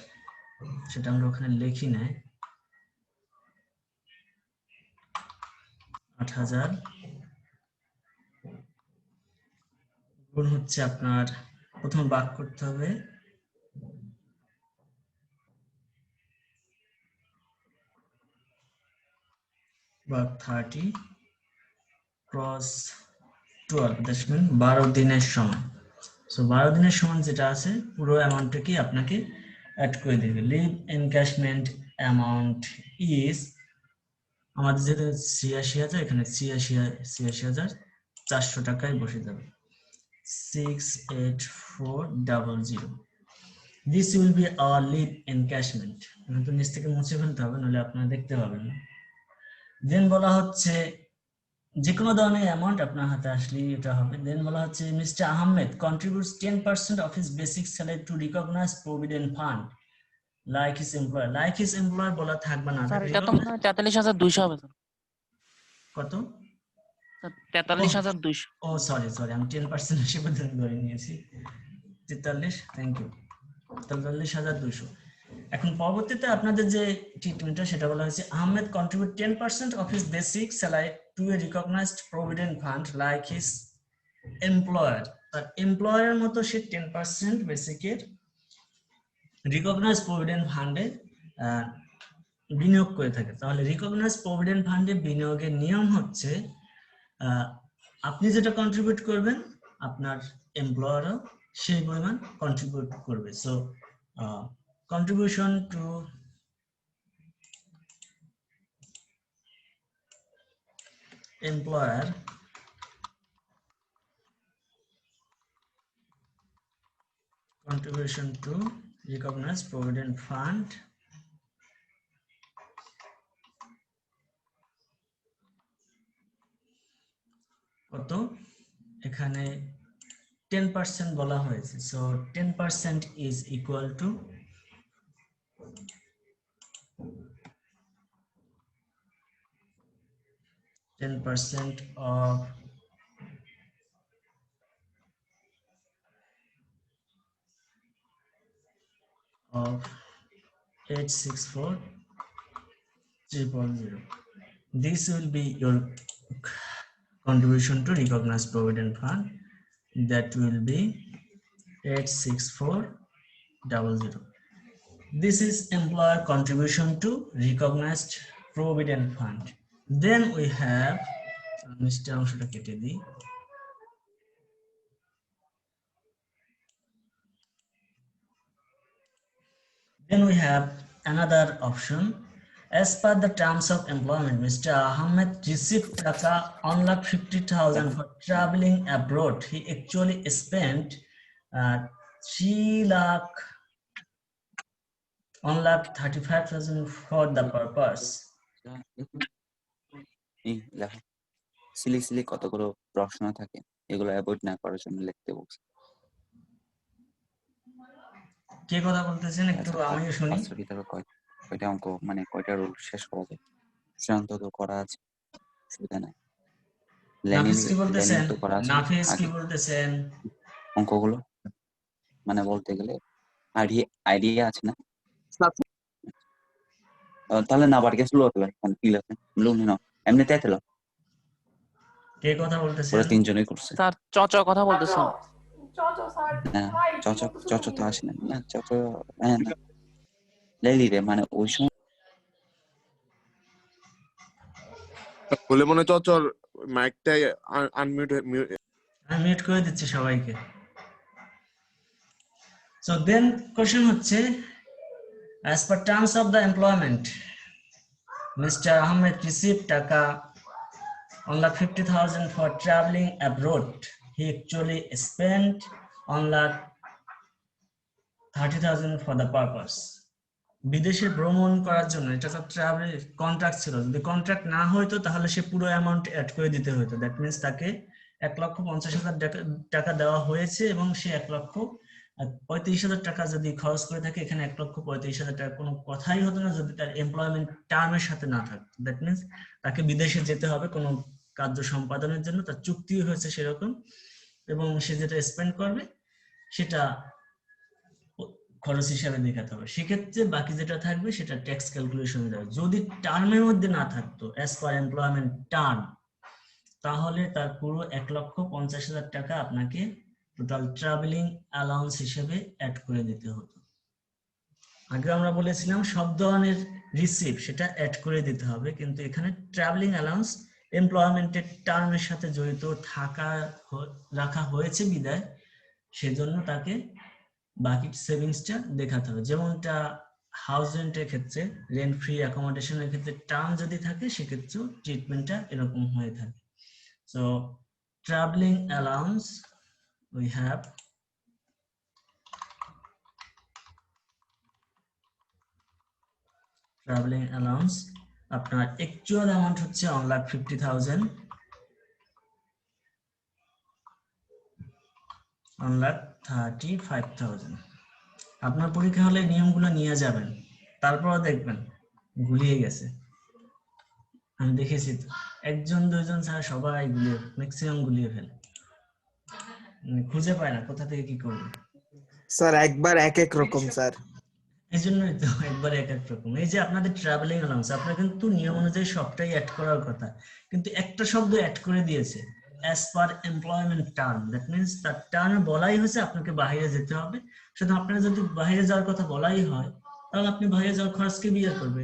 Speaker 1: সেটা আমরা ওখানে লিখি নাই, 8,000 গুণ হচ্ছে আপনার, প্রথম ভাগ করতে হবে ভাগ 30 ক্রস 12, দ্যাট মিন 12 দিনের সমান। সো 12 দিনের সমান যেটা আছে পুরো অ্যামাউন্টটাকে আপনাকে অ্যাড করে দিবে। লিভ এনক্যাশমেন্ট অ্যামাউন্ট ইজ, আমাদের যেটা 86,000, এখানে 86,400 টাকায় বসে যাবে, 68400। This will be our leave encashment. তো নিচ থেকে মুছে ফেলতে হবে, নাহলে আপনারা দেখতে পাবেন না। দেন বলা হচ্ছে যে কোনো ধরনের অ্যামাউন্ট আপনার হাতে আসলেই এটা হবে। দেন বলা হচ্ছে mister Ahmed contributes 10% of his basic salary to recognize provident fund like his employer. Like his employer বলা থাকবে না,
Speaker 8: স্যার এটা তো মনে হয় 43,200 হবে স্যার।
Speaker 1: কত?
Speaker 8: 43,200।
Speaker 1: ও সরি আমি 10% হিসেবে ধরে নিয়েছি। 43, থ্যাংক ইউ, 43,200। এখন পরবর্তীতে আপনাদের যে ট্রিটমেন্টটা সেটা বলা হয়েছে Ahmed contribute 10% of his basic salary to a recognized provident fund like his employer. তার এমপ্লয়ারের মতো সে 10% বেসিকের রিকগনাইজ প্রভিডেন্ট ফান্ডে বিনিয়োগ করে থাকে। তাহলে রিকগনাইজ প্রভিডেন্ট ফান্ডে বিনিয়োগের নিয়ম হচ্ছে আপনি যেটা কন্ট্রিবিউট করবেন আপনার এমপ্লয়ারও সেই পরিমাণ কন্ট্রিবিউট করবে। So contribution to employer contribution to recognized provident fund কত? এখানে 10% বলা হয়েছে। So 10% is equal to 10% of 864,000. This will be your contribution to recognized provident fund. That will be 864,000. This is employer contribution to recognized provident fund. Then we have অংশটা কেটে দিই। Then we have another option, As per the terms of employment, Mr. Ahmed received taka 1,50,000 for traveling abroad. He actually spent 3 lakh 1,35,000 for the purpose.
Speaker 9: এই দেখো সিলি সিলি কতগুলো প্রশ্ন থাকে, এগুলো অ্যাভয়েড না করার জন্য লিখতে বলছে।
Speaker 1: কে কথা বলতেছেন একটু
Speaker 9: আচ্ছা,
Speaker 1: আমিও শুনি।
Speaker 9: ফার্স্টের ভিতরে কয়টা অঙ্ক মানে কয়টা রুল শেষ করা যায়? সুশান্ত তো করা আছে, অসুবিধা নাই।
Speaker 1: নাফিস কি বলতেছেন?
Speaker 9: লেনিন তো করা আছে
Speaker 1: নাফিস কি
Speaker 9: আগে
Speaker 1: বলতেছেন?
Speaker 9: অঙ্কগুলো, মানে বলতে গেলে আইডিয়া আছে না? তাহলে না বাড়ি গেছিল মানে কি লাগে লুনি না এমনিতে তেল
Speaker 1: কে কথা বলতেছেন?
Speaker 9: ওরা তিনজনই করছে।
Speaker 8: স্যার চ কথা বলতেছেন।
Speaker 5: স্যার
Speaker 9: হ্যাঁ
Speaker 5: ভাই
Speaker 9: চচ তো আসে না, না চচ হ্যাঁ না লেলি রে, মানে ওই সময়
Speaker 10: বলে মনে চর মাইকটা আনমিউট
Speaker 1: আমি মিউট করে দিচ্ছি সবাইকে। So then question হচ্ছে, as per terms of the employment, Mr. Ahmed received taka 1,50,000 for traveling abroad. He actually spent 1,30,000 for the purpose. বিদেশে ভ্রমণ করার জন্য, এটা তো ট্রাভেল কন্ট্রাক্ট ছিল, যদি কন্ট্রাক্ট না হইতো তাহলে সে পুরো অ্যামাউন্ট অ্যাড করে দিতে হতো। দ্যাট মিনস তাকে 1,50,000 টাকা দেওয়া হয়েছে এবং সে 1,35,000 টাকা যদি খরচ করে থাকে, এখানে 1,35,000 টাকা কোনো কথাই হতো না যদি তার এমপ্লয়মেন্ট টার্মের সাথে না থাকতো। দ্যাট মিনস তাকে বিদেশে যেতে হবে কোনো কার্য সম্পাদনের জন্য, তার চুক্তি হয়েছে সেরকম, এবং সে যেটা স্পেন্ড করবে সেটা খরচ হিসাবে দেখাতে হবে। সেক্ষেত্রে বাকি যেটা থাকবে সেটা ট্যাক্স ক্যালকুলেশনে যাবে। যদি টার্মের মধ্যে না থাকতো অ্যাজ পার এমপ্লয়মেন্ট টার্ম, তাহলে তার পুরো 1,50,000 টাকা আপনাকে টোটাল ট্রাভেলিং অ্যালাউন্স হিসেবে অ্যাড করে দিতে হতো। আগে আমরা বলেছিলাম সব ধরনের রিসিভ সেটা অ্যাড করে দিতে হবে, কিন্তু এখানে ট্রাভেলিং অ্যালাউন্স এমপ্লয়মেন্টের টার্মের সাথে জড়িত রাখা হয়েছে বিদায় সেজন্য তাকে বাকি সেভিংসটা দেখাতে হবে। যেমনটা হাউস রেন্টের ক্ষেত্রে, রেন্ট ফ্রি অ্যাকোমোডেশনের ক্ষেত্রে টার্ম যদি থাকে সেক্ষেত্রেও ট্রিটমেন্টটা এরকম হয়ে থাকে। So travelling allowance we have travelling allowance, আপনার অ্যাকচুয়াল অ্যামাউন্ট হচ্ছে 1,50,000, 1,35,000। আপনার পরীক্ষা হলে নিয়মগুলো নিয়ে যাবেন, তারপর দেখবেন গুলিয়ে গেছে। আমি দেখেছি তো, একজন দুইজন ছাড়া সবাই গুলিয়ে, ম্যাক্সিমাম গুলিয়ে ফেলে, খুঁজে পায় না কোথা থেকে কি করবে।
Speaker 6: স্যার একবার এক এক রকম স্যার।
Speaker 1: এই জন্যই তো একবার এক এক রকম। এই যে আপনাদের ট্রাভেলিং অ্যালাউন্স, আপনার কিন্তু নিয়ম অনুযায়ী সবটাই অ্যাড করার কথা, কিন্তু একটা শব্দ অ্যাড করে দিয়েছে, as per employment term. That means তার টার্মে বলাই হয়েছে আপনাকে বাইরে যেতে হবে। শুধু আপনার যদি বাইরে যাওয়ার কথা বলাই হয় তাহলে আপনি বাইরে যাওয়ার খরচকে বিয়ার করবে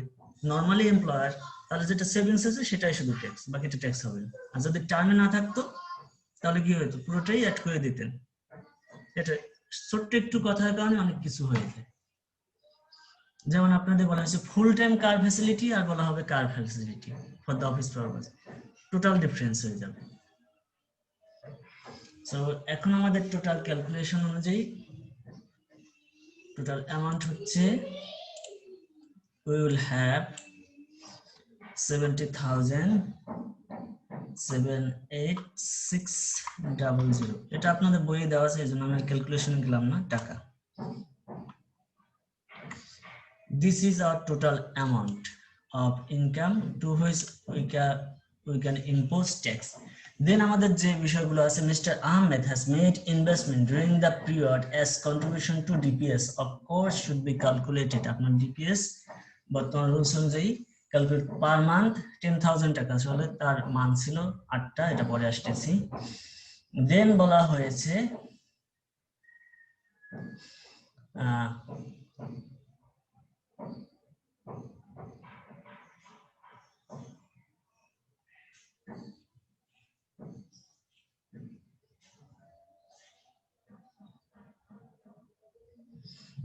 Speaker 1: নর্মালি এমপ্লয়ার, তাহলে যেটা সেভিংস আছে সেটাই শুধু ট্যাক্স, বাকিটা ট্যাক্স হবে না। আর যদি টার্মে না থাকতো তাহলে কি হতো, পুরোটাই অ্যাড করে দিতেন। এটা ছোট্ট একটু কথার কারণে অনেক কিছু হয়ে যায়। যেমন আপনাদের বলা হয়েছে ফুল টাইম কার ফ্যাসিলিটি, আর বলা হবে car facility for the office purpose, total difference হয়ে যাবে। সো এখন আমাদের টোটাল ক্যালকুলেশন অনুযায়ী টোটাল অ্যামাউন্ট হচ্ছে we will have 70,78600। এটা আপনাদের বইয়ে দেওয়া আছে, এই জন্য আমি ক্যালকুলেশন গেলাম না টাকা। This is our total amount of income to which we can impose tax. Then আমাদের যে বিষয়গুলো আছে, Mr. Ahmed has made investment during the period as contribution to DPS of course should be calculated. আপনার DPS বর্তমান রুলস অনুযায়ী ক্যালকুলেট পার মান্থ 10,000 টাকা, আসলে তার মান ছিল 8টা, এটা পরে আসতেছি। দেন বলা হয়েছে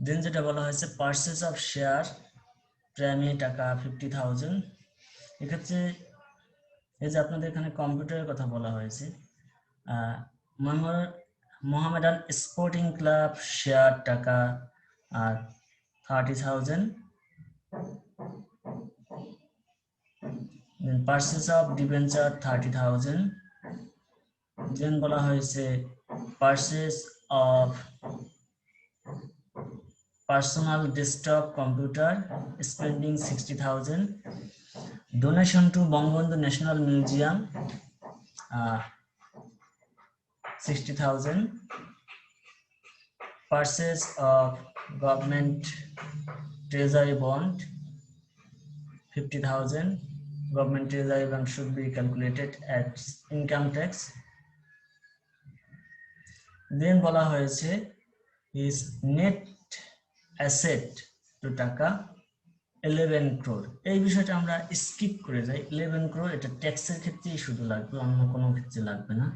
Speaker 1: দেন যেটা বলা হয়েছে পারচেজ অফ শেয়ার প্রেমে টাকা 50,000। এক্ষেত্রে এই যে আপনাদের এখানে কম্পিউটারের কথা বলা হয়েছে, মোহামেডান স্পোর্টিং ক্লাব শেয়ার টাকা 30,000। Then purchase of debenture 30,000। Then বলা হয়েছে purchase of personal desktop computer spending 60,000। Donation to Bangabandhu National Museum 60,000। Purchase of government treasury bond 50,000। Government treasury bond should be calculated at income tax। Then বলা হয়েছে is net asset to টাকা 11 crore। এই বিষয়টা আমরা স্কিপ করে যাই। 11 crore এটা ট্যাক্সের ক্ষেত্রেই শুধু লাগবে, অন্য কোনো ক্ষেত্রে লাগবে না।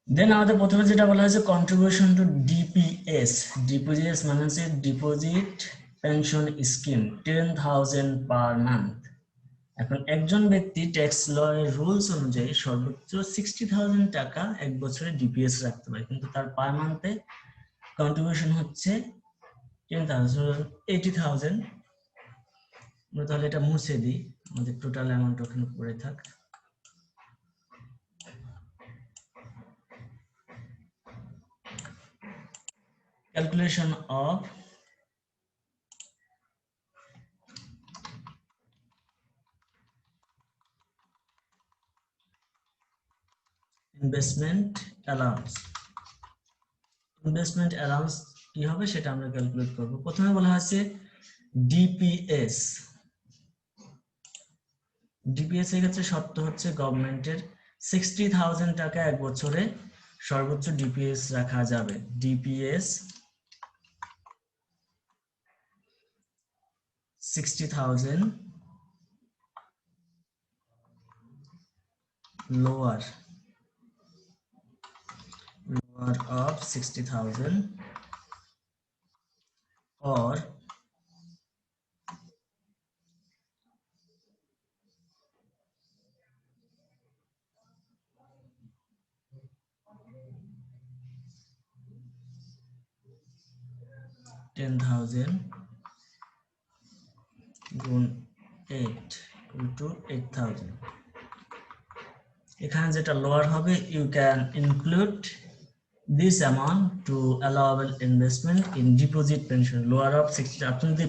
Speaker 1: দেন আমাদের প্রথমে যেটা বলা হয়েছে কন্ট্রিবিউশন টু ডিপিএস। ডিপিএস মানে হচ্ছে deposit pension scheme 10,000 per month. এখন একজন ব্যক্তি ট্যাক্স ল এর রুলস অনুযায়ী সর্বোচ্চ 60,000 টাকা এক বছরে ডিপিএস রাখতে পারে, কিন্তু তার পার মান্থে কন্ট্রিবিউশন হচ্ছে 10,000 80,000। তাহলে এটা মুছে দিই, আমাদের টোটাল অ্যামাউন্ট ওখানে পড়ে থাক। Calculation of investment allowance. Investment allowance কি হবে সেটা আমরা ক্যালকুলেট করব। প্রথমে বলা আছে ডিপিএস। ডিপিএস এর ক্ষেত্রে শর্ত হচ্ছে গভর্নমেন্টের 60,000 টাকা এক বছরে সর্বোচ্চ ডিপিএস রাখা যাবে। ডিপিএস 60,000 lower of 60,000 or $10,000 গুণ 8 = 8,000। এখানে যেটা লোয়ার হবে, you can include this amount to allowable investment in deposit pension lower of 60। আপনি যদি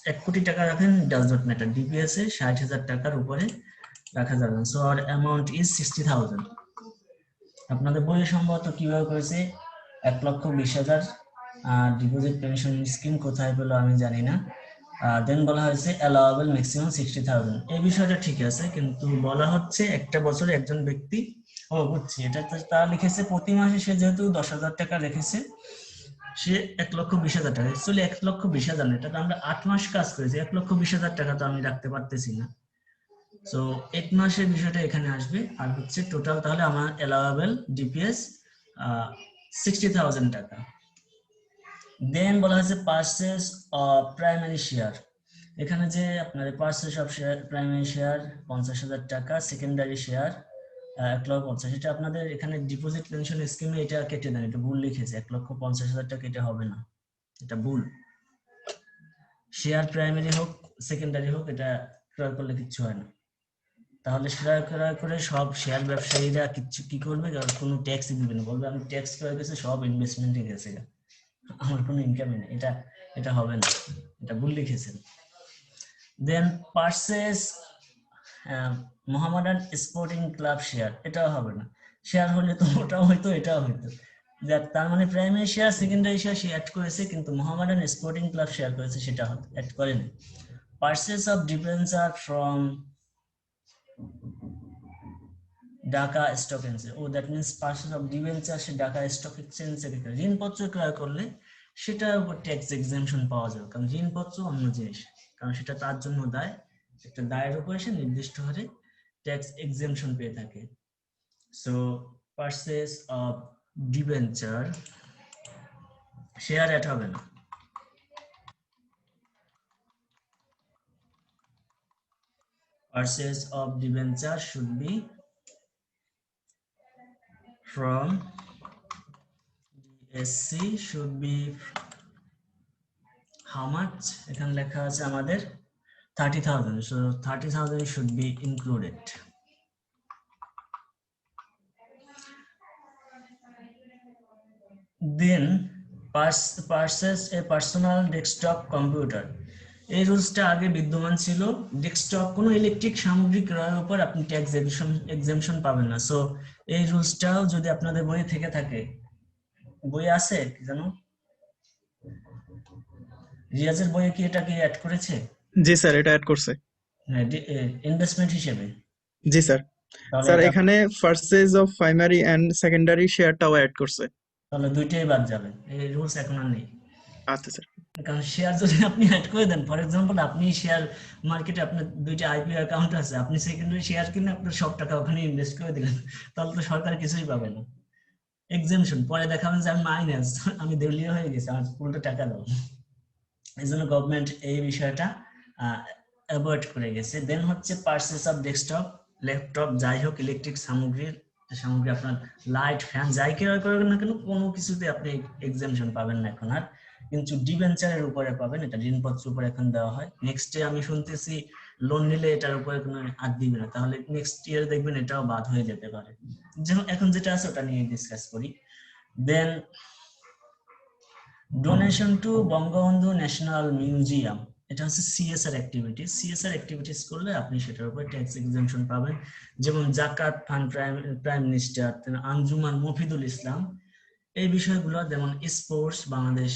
Speaker 1: 1 কোটি টাকা রাখেন ডাজ নট ম্যাটার, ডিপিএস এ 60,000 টাকার উপরে রাখা যাবে না। So our amount is 60,000। আপনাদের বইয়ে সম্ভবত কিভাবে করেছে 1,20,000 ডিপোজিট পেনশন স্কিম কোথায় পেলো আমি জানি না। দেন বলা হয়েছে অ্যালাউয়েবল ম্যাক্সিমাম 60,000। এই বিষয়টা ঠিক আছে, কিন্তু বলা হচ্ছে একটা বছরে একজন ব্যক্তি, বুঝছি এটা তারা লিখেছে প্রতি মাসে সে যেহেতু 10,000 টাকা রেখেছে সে 1,20,000 টাকা। অ্যাকচুয়ালি 1,20,000 না, এটা তো আমরা 8 মাস কাজ করেছি, 1,20,000 টাকা তো আমি রাখতে পারতেছি না। সো 8 মাসের বিষয়টা এখানে আসবে। আর হচ্ছে টোটাল তাহলে আমার অ্যালাউয়েবল ডিপিএস 60,000 টাকা। দেন বলা হয়েছে পারচেজ অফ প্রাইমারি শেয়ার। এখানে যে আপনার purchase of share primary share 50,000 টাকা, সেকেন্ডারি শেয়ার 1,50,000। এটা আপনাদের এখানে ডিপোজিট পেনশন স্কিমে এটা কেটে দেন, এটা ভুল লিখেছে 1,50,000 টাকা, এটা হবে না, এটা ভুল। শেয়ার প্রাইমারি হোক সেকেন্ডারি হোক এটা ক্রয় করলে কিচ্ছু হয় না। তাহলে শেয়ার ক্রয় করে সব শেয়ার ব্যবসায়ীরা কিচ্ছু কি করবে, কোনো ট্যাক্স দিবে না, বলবে আমি ট্যাক্স ক্রয় করেছি সব ইনভেস্টমেন্টে গেছে, আমার কোনো ইনকামই নেই। এটা হবে না, এটা ভুল লিখেছেন। Then purchase Mohammedan Sporting Club share, এটাও হবে না। শেয়ার হলে তো ওটাও হইতো এটাও হইতো, তার মানে প্রাইমারি শেয়ার সেকেন্ডারি শেয়ার সে অ্যাড করেছে, কিন্তু মোহামেডান স্পোর্টিং ক্লাব শেয়ার করেছে সেটা অ্যাড করেনি। Purchase of debenture from Dhaka stock exchange, that means purchase of debenture say Dhaka stock exchange থেকে ঋণপত্র ক্রয় করলে সেটার উপর ট্যাক্স এক্সেমশন পাওয়া যাবে, কারণ ঋণপত্র অন্য জিনিস, কারণ সেটা তার জন্য দায়, একটা দায়ের উপরে সে নির্দিষ্ট হারে ট্যাক্স এক্সেমশন পেয়ে থাকে। So purchase of debenture share add হবে না। Purchase of debenture should be from DSC should be how much? এখানে লেখা আছে আমাদের 30,000, so 30,000 should be included. Then purchase a personal desktop computer. এই রুলসটা আগে বিদ্যমান ছিল, ডেস্কটপ কোনো ইলেকট্রিক সামগ্রী ক্রয়ের উপর আপনি ট্যাক্স এক্সেম্পশন পাবেন না। সো এই রুলসটাও যদি আপনাদের বইয়ে থেকে থাকে, বই আছে কি জানো, রিয়াজের বইয়ে কি এটা কি অ্যাড করেছে?
Speaker 2: জি স্যার, এটা অ্যাড করছে।
Speaker 1: ইনভেস্টমেন্ট হিসেবে।
Speaker 2: জি স্যার।
Speaker 1: তাহলে
Speaker 2: স্যার
Speaker 1: এটা-
Speaker 2: এখানে purchase of primary and secondary শেয়ারটাও অ্যাড করছে।
Speaker 1: তাহলে দুইটাই বাদ যাবে, এই রুলস এখন আর নেই।
Speaker 2: আচ্ছা স্যার।
Speaker 1: কারণ শেয়ার যদি আপনি অ্যাড করে দেন, ফর এক্সাম্পল আপনি শেয়ার মার্কেটে আপনার দুইটা আইপিও অ্যাকাউন্ট আছে, আপনি সেকেন্ডারি শেয়ার কিনে আপনার সব টাকা ওখানে ইনভেস্ট করে দিলেন, তাহলে তো সরকার কিছুই পাবে না, এক্সেম্পশন। পরে দেখাবেন যে আমি মাইনাস, আমি দেউলিয়া হয়ে গেছি, আমার পুরোটা টাকা দাও। এই জন্য গভর্নমেন্ট এই বিষয়টা অ্যাভয়েড করে গেছে। দেন হচ্ছে পারচেস অফ ডেস্কটপ, ল্যাপটপ, যাই হোক ইলেকট্রিক সামগ্রী আপনার লাইট, ফ্যান যাই ক্রয় করবেন না কেন, কোনো কিছুতে আপনি এক্সেম্পশন পাবেন না এখন আর, কিন্তু ডিবেঞ্চারের উপরে পাবেন, এটা ঋণপত্রের উপরে এখন দেওয়া হয়। নেক্সটে আমি শুনতেছি লোন নিলে এটার উপরে কোনো আর দিবে না, তাহলে নেক্সট ইয়ার দেখবেন এটাও বাদ হয়ে যেতে পারে। যেমন এখন যেটা আছে ওটা নিয়ে ডিসকাস করি। Then donation to Bangabandhu national museum, এটা হচ্ছে সিএসআর অ্যাক্টিভিটিস। সিএসআর অ্যাক্টিভিটিস করলে আপনি সেটার উপর ট্যাক্স এক্সেম্পশন পাবেন। যেমন জাকাত fund, prime minister, Anjuman Mofidul Islam, এই বিষয়গুলো, যেমন স্পোর্টস, বাংলাদেশ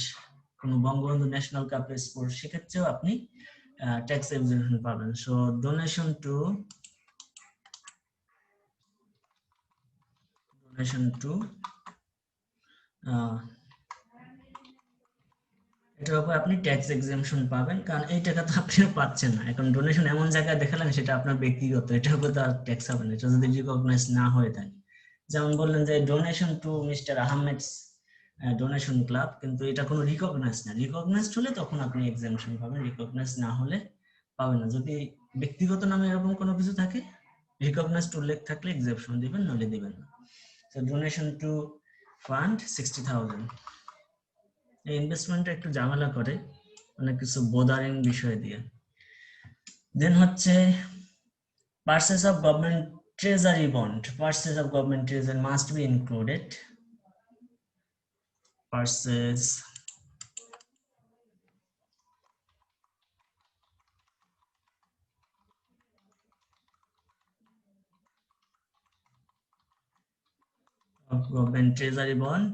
Speaker 1: কোনো বঙ্গবন্ধু ন্যাশনাল কাপের স্পোর্টস, সেক্ষেত্রেও আপনি ট্যাক্স এক্সেম্পশন পাবেন। সো ডোনেশন টু এটার উপর আপনি ট্যাক্স এক্সেম্পশন পাবেন, কারণ এই টাকা তো আপনি পাচ্ছেন না। এখন ডোনেশন এমন জায়গায় দেখালেন সেটা আপনার ব্যক্তিগত, এটার উপর তো আর ট্যাক্স হবে না, এটা যদি রিকগনাইজ না হয়ে থাকে। যেমন বললেন যে donation to mister Ahmed donation club, কিন্তু এটা কোনো রিকগনাইজ না, রিকগনাইজড হলে তখন আপনি এক্সেম্পশন পাবেন, রিকগনাইজ না হলে পাবেন না। যদি ব্যক্তিগত নামে এরকম কোনো কিছু থাকে, রিকগনাইজড উল্লেখ থাকলে এক্সেম্পশন দিবেন, নলে দিবেন না। So donation to fund 60,000। এই ইনভেস্টমেন্টটা একটু ঝামেলা করে, অনেক কিছু বোদারিং বিষয় দিয়ে। দেন হচ্ছে purchase of government treasury bond, purchase of government treasury must be included. Purchase of government treasury bond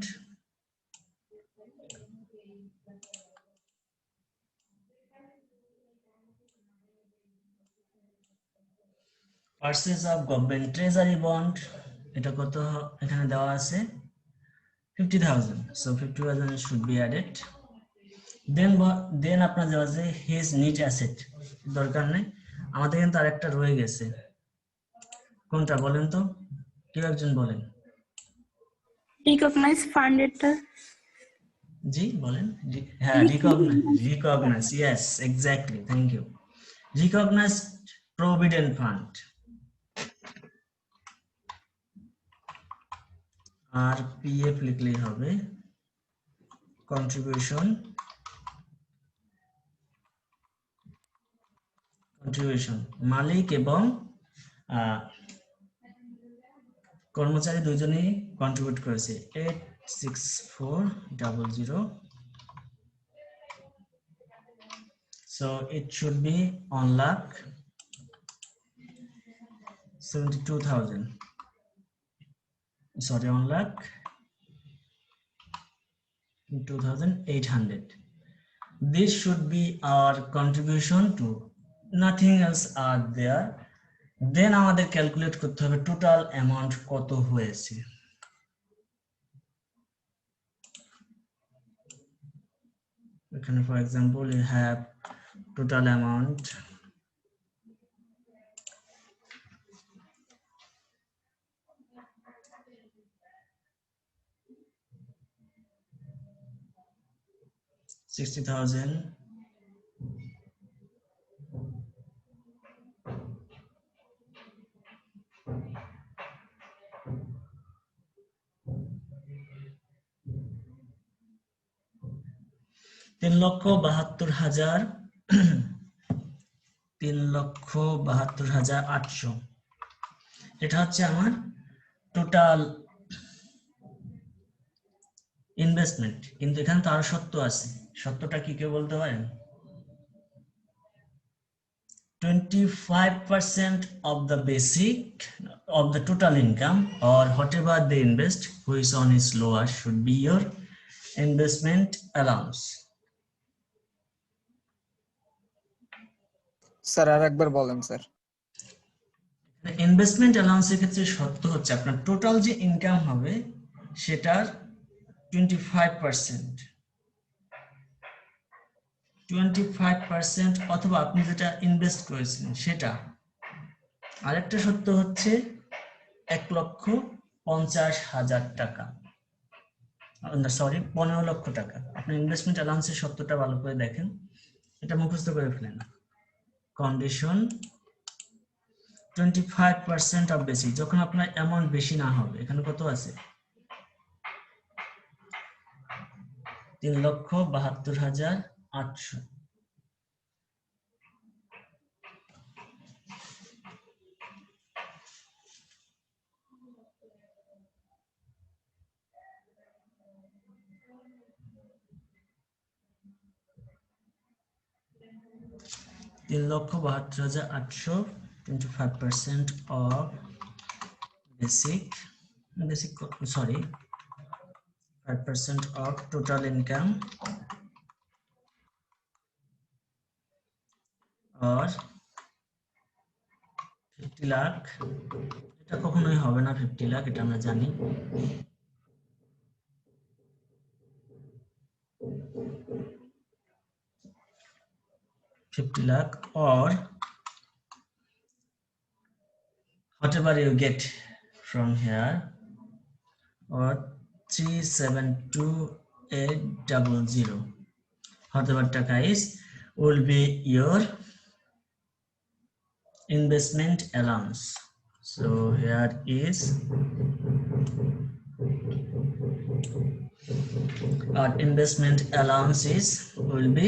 Speaker 1: purchase of government treasury bond, এটা কত এখানে দেওয়া আছে 50,000, so 50,000 should be added. then আপনার দেওয়া আছে his net asset, দরকার নেই আমাদের, কিন্তু আরেকটা রয়ে গেছে, কোনটা বলেন তো, কেউ একজন বলেন।
Speaker 4: রিকগনাইজ ফান্ড, এটা
Speaker 1: জি বলেন। হ্যাঁ, recognise, yes exactly, thank you. Recognise provident fund, আর পিএফ লিখলেই হবে, কন্ট্রিবিউশন মালিক এবং কর্মচারী দুইজনেই কন্ট্রিবিউট করেছে 86400, so it should be 1,72,000, sorry 1,02,800. This should be our contribution to, nothing else are there. Then আমাদের ক্যালকুলেট করতে হবে টোটাল অ্যামাউন্ট কত হয়েছে। এখানে for example you have total amount 60,000 3,72,000 3,72,800 এটা হচ্ছে আমার টোটাল ইনভেস্টমেন্ট। কিন্তু এখানে তো আরো সত্য আছে, সত্যটা কি কেউ বলতে পারেন? 25% of the basic of the total income or whatever they invest which on is lower should be your investment allowance.
Speaker 11: Sir আর একবার বলেন স্যার।
Speaker 1: ইনভেস্টমেন্ট অ্যালাউন্সের ক্ষেত্রে শর্ত হচ্ছে আপনার টোটাল যে ইনকাম হবে সেটার 25%, 25% অথবা আপনি যেটা ইনভেস্ট করেছেন সেটা। আরেকটা শর্ত হচ্ছে 1,50,000 টাকা, সরি 15 লক্ষ টাকা। আপনি ইনভেস্টমেন্ট অ্যালাউন্সের শর্তটা ভালো করে দেখেন, এটা মুখস্থ করে ফেলেন। কন্ডিশন 25% অফ বেসিক, যখন আপনার অ্যামাউন্ট বেশি না হবে। এখানে কত আছে? 3,72,800। $3,72,800, 25% of basic, sorry, 5% of total income or 50 lakh. এটা কখনোই হবে না 50 লাখ, এটা আমরা জানি। $50 lakh or whatever you get from here, or 372,800, whatever taka is will be your investment allowance. So here is our investment allowance is will be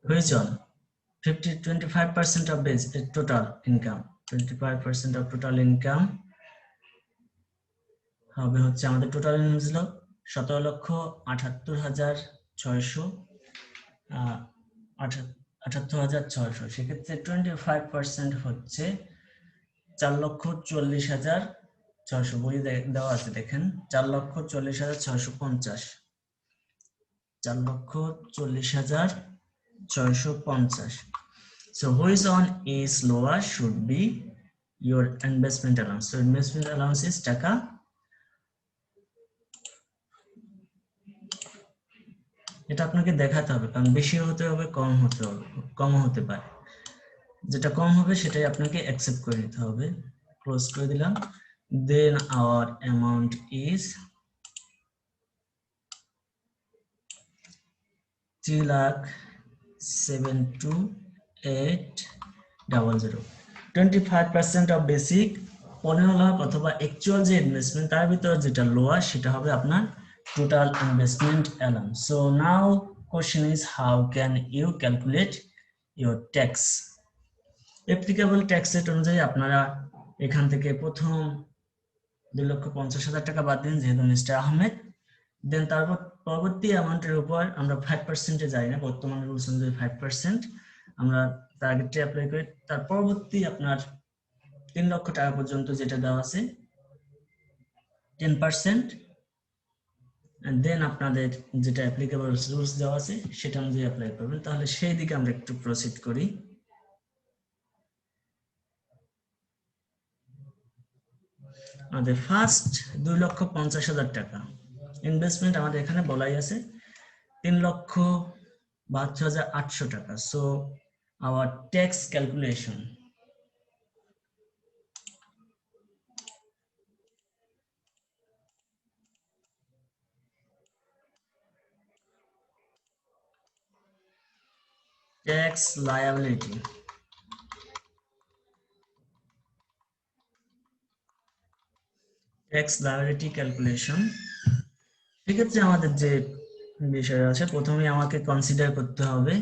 Speaker 1: which one? 25% of base total income, 25% of total income হবে হচ্ছে আমাদের টোটাল ইনকাম ছিল 17,78,600, 78,600। সেক্ষেত্রে 25% হচ্ছে 4,40,600। বই দেওয়া আছে দেখেন, 4,40,650, 4,40,650। So which one is lower should be your investment allowance. So investment allowance is টাকা। এটা আপনাকে দেখাতে হবে, কারণ বেশি হতে হবে, কম হতে হবে, কম হতে পারে। যেটা কম হবে সেটাই আপনাকে অ্যাকসেপ্ট করে নিতে হবে। ক্লোজ করে দিলাম। Then our amount is 3,72,800, 25% of basic 15 lakh অথবা অ্যাকচুয়াল যে ইনভেস্টমেন্ট তার ভিতর যেটা লোয়ার সেটা হবে আপনার total investment allowance. So now question is how can you calculate your tax. Applicable tax rate অনুযায়ী আপনারা এখান থেকে প্রথম 2,50,000 টাকা বাদ দিন যেহেতু মিস্টার আহমেদ। দেন তারপর পরবর্তী অ্যামাউন্টের উপর আমরা 5% যাই না, বর্তমান রুলস অনুযায়ী 5% আমরা টার্গেটে অ্যাপ্লাই করি। তার পরবর্তী আপনার 3 লক্ষ টাকা পর্যন্ত যেটা দেওয়া আছে 10%, and then আপনাদের যেটা অ্যাপ্লিকেবল রুলস দেওয়া আছে সেটা অনুযায়ী অ্যাপ্লাই করবেন। তাহলে সেই দিকে আমরা একটু প্রসিড করি। আমাদের ফার্স্ট 2,50,000 টাকা ইনভেস্টমেন্ট আমাদের এখানে বলাই আছে 3,72,800 টাকা। So our tax calculation, tax liability. Tax liability calculation. সেক্ষেত্রে আমাদের যে বিষয় আছে, প্রথমে আমাকে কনসিডার করতে হবে,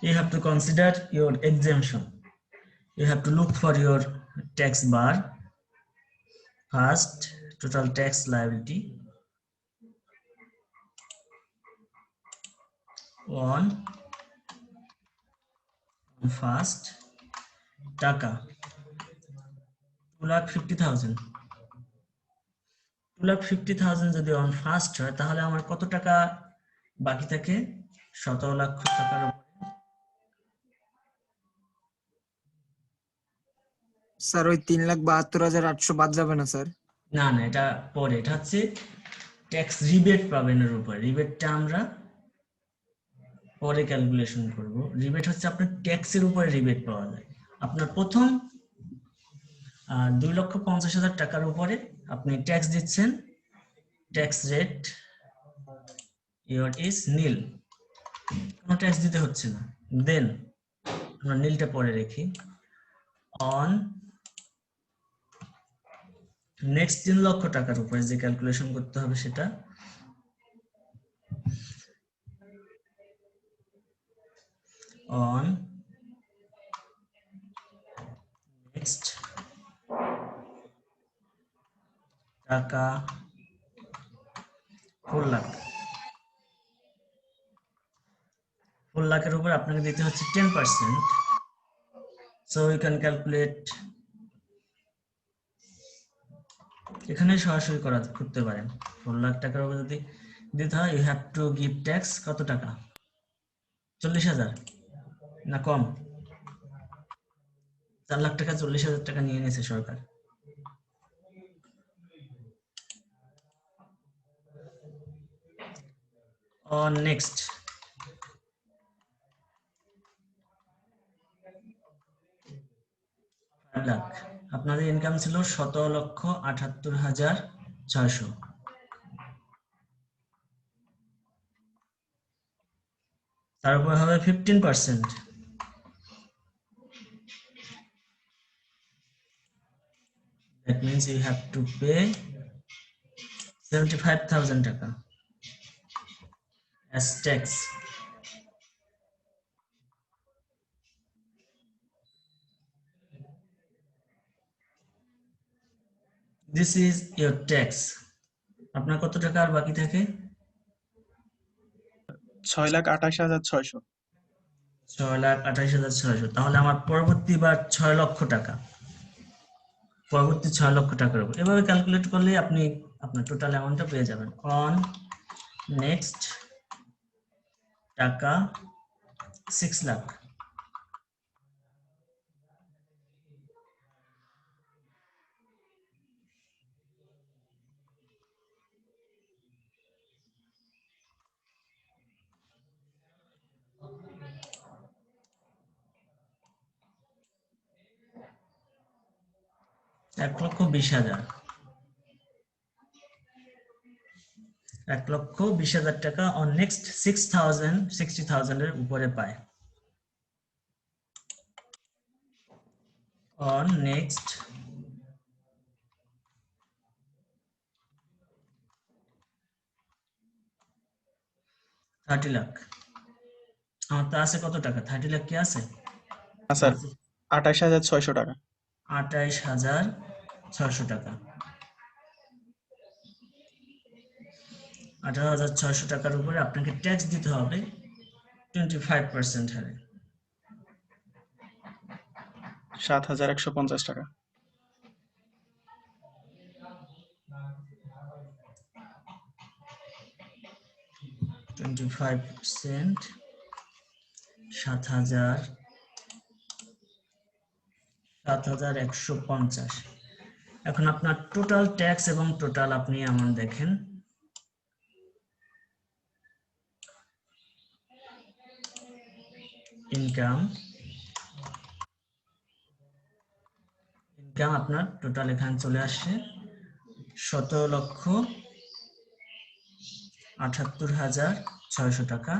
Speaker 1: you have to consider your exemption. You have to look for your tax bar. First, total tax liability on first টাকা 2,50,000 2,50,000 যদি অন ফার্স্ট হয় তাহলে আমার কত টাকা বাকি থাকে? 17 লাখ টাকার উপরে।
Speaker 11: স্যার ওই 3,72,800 বাদ যাবে না স্যার?
Speaker 1: না না, এটা পরে, এটা হচ্ছে ট্যাক্স রিবেট পাবেন এর উপর। রিবেটটা আমরা পরে ক্যালকুলেশন করব। রিবেট হচ্ছে আপনার ট্যাক্সের উপরে রিবেট পাওয়া যায়। আপনার প্রথম 2,50,000 টাকার উপরে আপনি ট্যাক্স দিচ্ছেন, ট্যাক্স রেট ইওর ইজ নীল, কোনো ট্যাক্স দিতে হচ্ছে না। দেন আমরা নীলটা পরে রেখি। অন নেক্সট 3 লক্ষ টাকার উপরে যে ক্যালকুলেশন করতে হবে সেটা on next টাকা 4 লাখ। 4 লাখের উপর আপনাকে দিতে হচ্ছে 10%, so you can calculate, এখানে সরাসরি করতে পারেন। 4 লাখ টাকার উপর যদি দিতে হয়, you have to give tax কত টাকা? 40,000 না কম? 4 লাখ টাকা 40,000 টাকা নিয়ে নিয়েছে সরকার। On next লাখ, আপনাদের ইনকাম ছিল 17,78,600। তার উপর হবে 15%। That means you have to pay 75,000 টাকা as tax. This is your tax. আপনার কত টাকা আর বাকি থাকে?
Speaker 2: 6,28,600।
Speaker 1: 6,28,600। তাহলে আমার পরবর্তী বার 6 লক্ষ টাকা, পরবর্তী 6 লক্ষ টাকার উপর। এভাবে ক্যালকুলেট করলে আপনি আপনার টোটাল অ্যামাউন্টটা পেয়ে যাবেন। অন নেক্সট টাকা 6 লাখ। এক লক্ষ 20,000, 1,20,000 টাকা অন নেক্সট 60,000 এর উপরে পায়। On next 30 lakh. আমার তো আছে কত টাকা? 30 লাখ কি আছে?
Speaker 2: স্যার 28,600 টাকা।
Speaker 1: 28,600 টাকা। 18,600 টাকার উপরে আপনাকে ট্যাক্স দিতে হবে 25% হারে।
Speaker 2: 7,150 টাকা।
Speaker 1: 25%, 7,150। এখন আপনার টোটাল ট্যাক্স এবং টোটাল আপনি অ্যামাউন্ট দেখেন। ইনকাম আপনার টোটাল এখানে চলে আসছে 17,78,600 টাকা।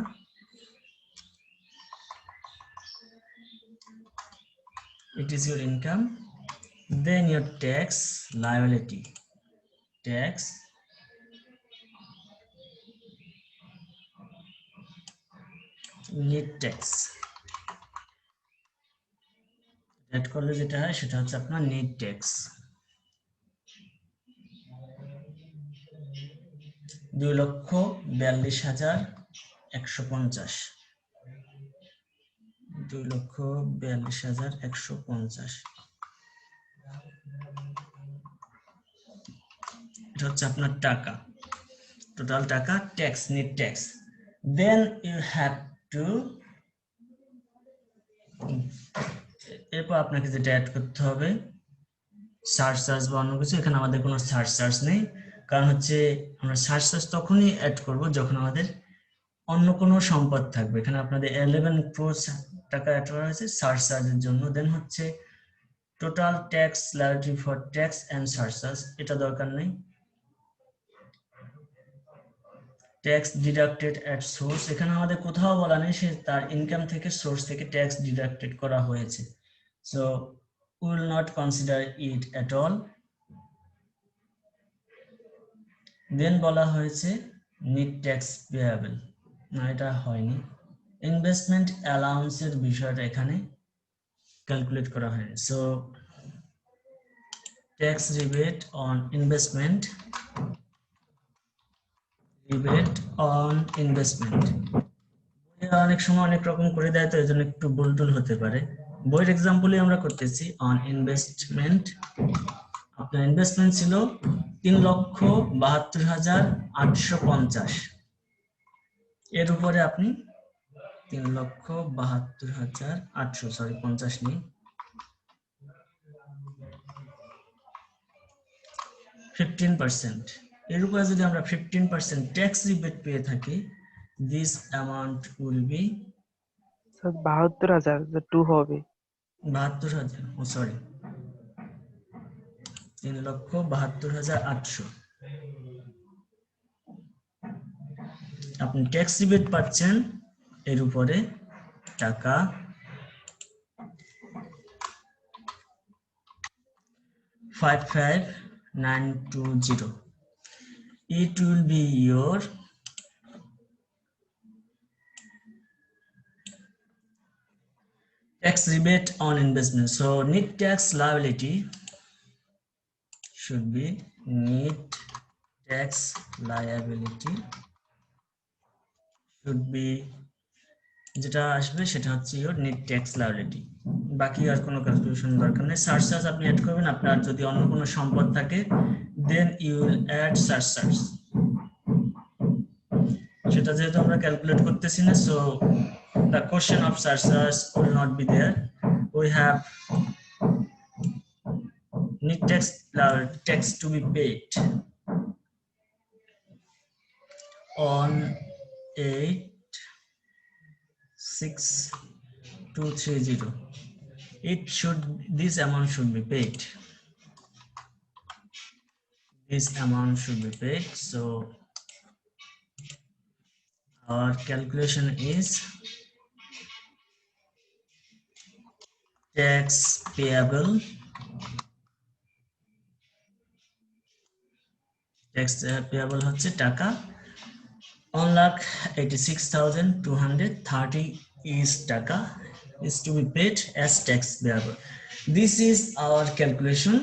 Speaker 1: it is your income, then your tax liability, tax net tax, add করলে যেটা হয় সেটা হচ্ছে আপনার নেট ট্যাক্স। 2,42,150, 2,42,150, এটা হচ্ছে আপনার টাকা, টোটাল টাকা, tax, net tax. Then you have to, এরপর আপনাকে যেটা অ্যাড করতে হবে সার্চ বা অন্য কিছু। এখানে আমাদের কোনো সার্চ নেই, কারণ হচ্ছে আমরা সার্চ তখনই অ্যাড করব যখন আমাদের অন্য কোনো সম্পদ থাকবে। এখানে আপনাদের 11 crore টাকা অ্যাড করা হয়েছে সার্চের জন্য। দেন হচ্ছে total tax liability for tax and search, এটা দরকার নেই। ট্যাক্স ডিডাক্টেড এট সোর্স, এখানে আমাদের কোথাও বলা নেই সে তার ইনকাম থেকে, সোর্স থেকে ট্যাক্স ডিডাক্টেড করা হয়েছে, so will not consider it at all. Then বলা হয়েছে নেট ট্যাক্স পেয়াবল, না এটা হয়নি। ইনভেস্টমেন্ট অ্যালাউন্সের বিষয়টা এখানে ক্যালকুলেট করা হয়নি, so tax rebate on investment, rebate on investment অনেক সময় অনেক রকম করে দেয়, তো এই জন্য একটু ভুল হতে পারে। বইয়ের এক্সাম্পলই আমরা করতেছি। অন ইনভেস্টমেন্ট, আপনার ইনভেস্টমেন্ট ছিল 3,72,850, এর উপরে আপনি 3,72,800, সরি 50 নেই, 15%, এর উপরে যদি আমরা 15% ট্যাক্স রিবেট পেয়ে থাকি, this amount will be
Speaker 6: sir 72,000, 2 হবে
Speaker 1: 72,000, ও সরি 3,72,800। আপনি ট্যাক্স রিবেট পাচ্ছেন এর উপরে টাকা 55,920, it will be your tax rebate on investment. So net tax liability should be net tax liability should be, যেটা আসবে সেটা হচ্ছে your net tax liability। বাকি আর কোনো ক্যালকুলেশন দরকার নেই। সার্চ আপনি অ্যাড করবেন, আপনার যদি অন্য কোনো সম্পদ থাকে then you will add search, সেটা যেহেতু আমরা ক্যালকুলেট করতেছি না, so the question of search will not be there. We have net tax to be paid on 8,6,230. This amount should be paid. This amount should be paid. So our calculation is tax payable, tax payable হচ্ছে টাকা 1,86,230 is টাকা is to be paid as tax payable. This is our calculation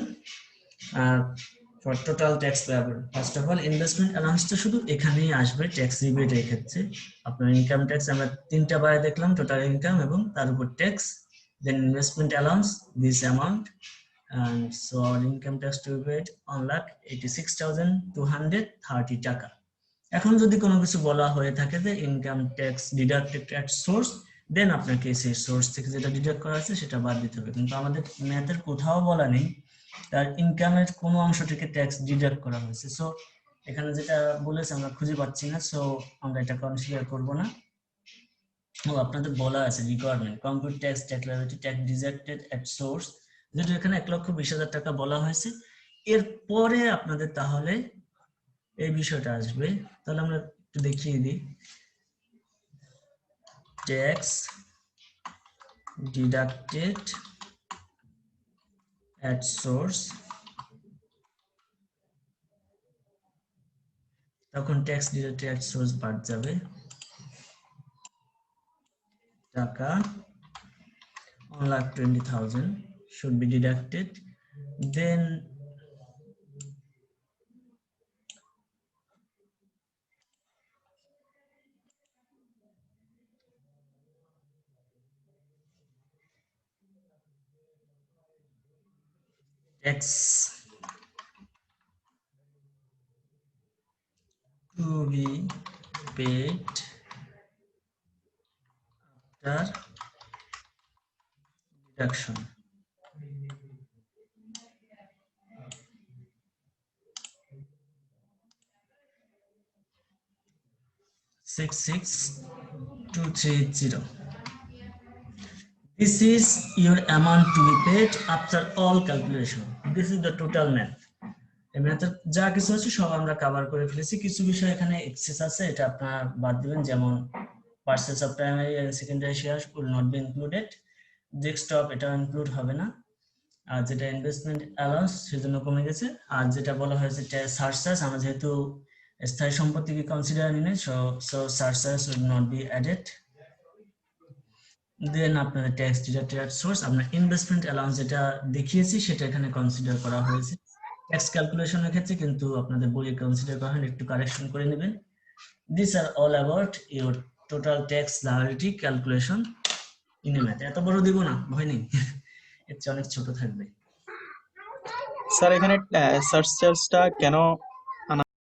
Speaker 1: for total tax payable. First of all, investment allowance টা শুধু এখানেই আসবে ট্যাক্স রিবেট এর ক্ষেত্রে। আপনার ইনকাম ট্যাক্স আমরা তিনটা বারে দেখলাম, টোটাল ইনকাম এবং তার উপর tax, then investment allowance, this amount, and so our income tax to be paid 1,86,230 টাকা। এখন যদি কোনো কিছু বলা হয়ে থাকে যে income tax deducted at source, then আপনাকে সেই সোর্স থেকে যেটা ডিডাক্ট করা আছে সেটা বাদ দিতে হবে, কিন্তু আমাদের ম্যাথের কোথাও বলা নেই তার ইনকামের কোন অংশ থেকে ট্যাক্স ডিডাক্ট করা হয়েছে। সো এখানে যেটা বলেছে আমরা খুঁজে পাচ্ছি না, সো আমরা এটা কনসিডার করব না। ও আপনাদের বলা আছে requirement compute tax liability tax deducted at source, যেটা এখানে 1,20,000 টাকা বলা হয়েছে। এরপরে আপনাদের তাহলে এই বিষয়টা আসবে, তাহলে আমরা একটু দেখিয়ে দিই। ট্যাক্স ডিডাক্টেড at source, তখন ট্যাক্স ডিরেক্টলি at source বাদ যাবে, টাকা 1,20,000 should be deducted, then tax to be paid after deduction. Six 230. This is your amount to be paid after all calculation. This is the total math. এই ম্যাথের যা কিছু আছে সব আমরা কভার করে ফেলেছি, কিছু বিষয় এখানে এক্সেস আছে, এটা আপনারা বাদ দিবেন, যেমন purchase of primary and secondary shares will not be included, desktop এটা ইনক্লুড হবে না, আর যেটা ইনভেস্টমেন্ট অ্যালাউন্স সেজন্য কমে গেছে, আর যেটা বলা হয়েছে সারচার্জ, আমরা যেহেতু স্থায়ী সম্পত্তিকে কনসিডার নিই, so surcharge will not be added. Then আপনাদের ট্যাক্স ডিডাক্টেড এট সোর্স, আমরা ইনভেস্টমেন্ট অ্যালাউন্স যেটা দেখিয়েছি সেটা এখানে কনসিডার করা হয়েছে ট্যাক্স ক্যালকুলেশনের ক্ষেত্রে, কিন্তু আপনাদের বইয়ে কনসিডার করা হয়, একটু কারেকশন করে নেবেন। This are all about your total tax liability calculation in a math. এত বড় দিব না, ভয় নেই, এর চেয়ে অনেক ছোট থাকবে।
Speaker 2: স্যার এখানে সার্চ চার্জটা কেন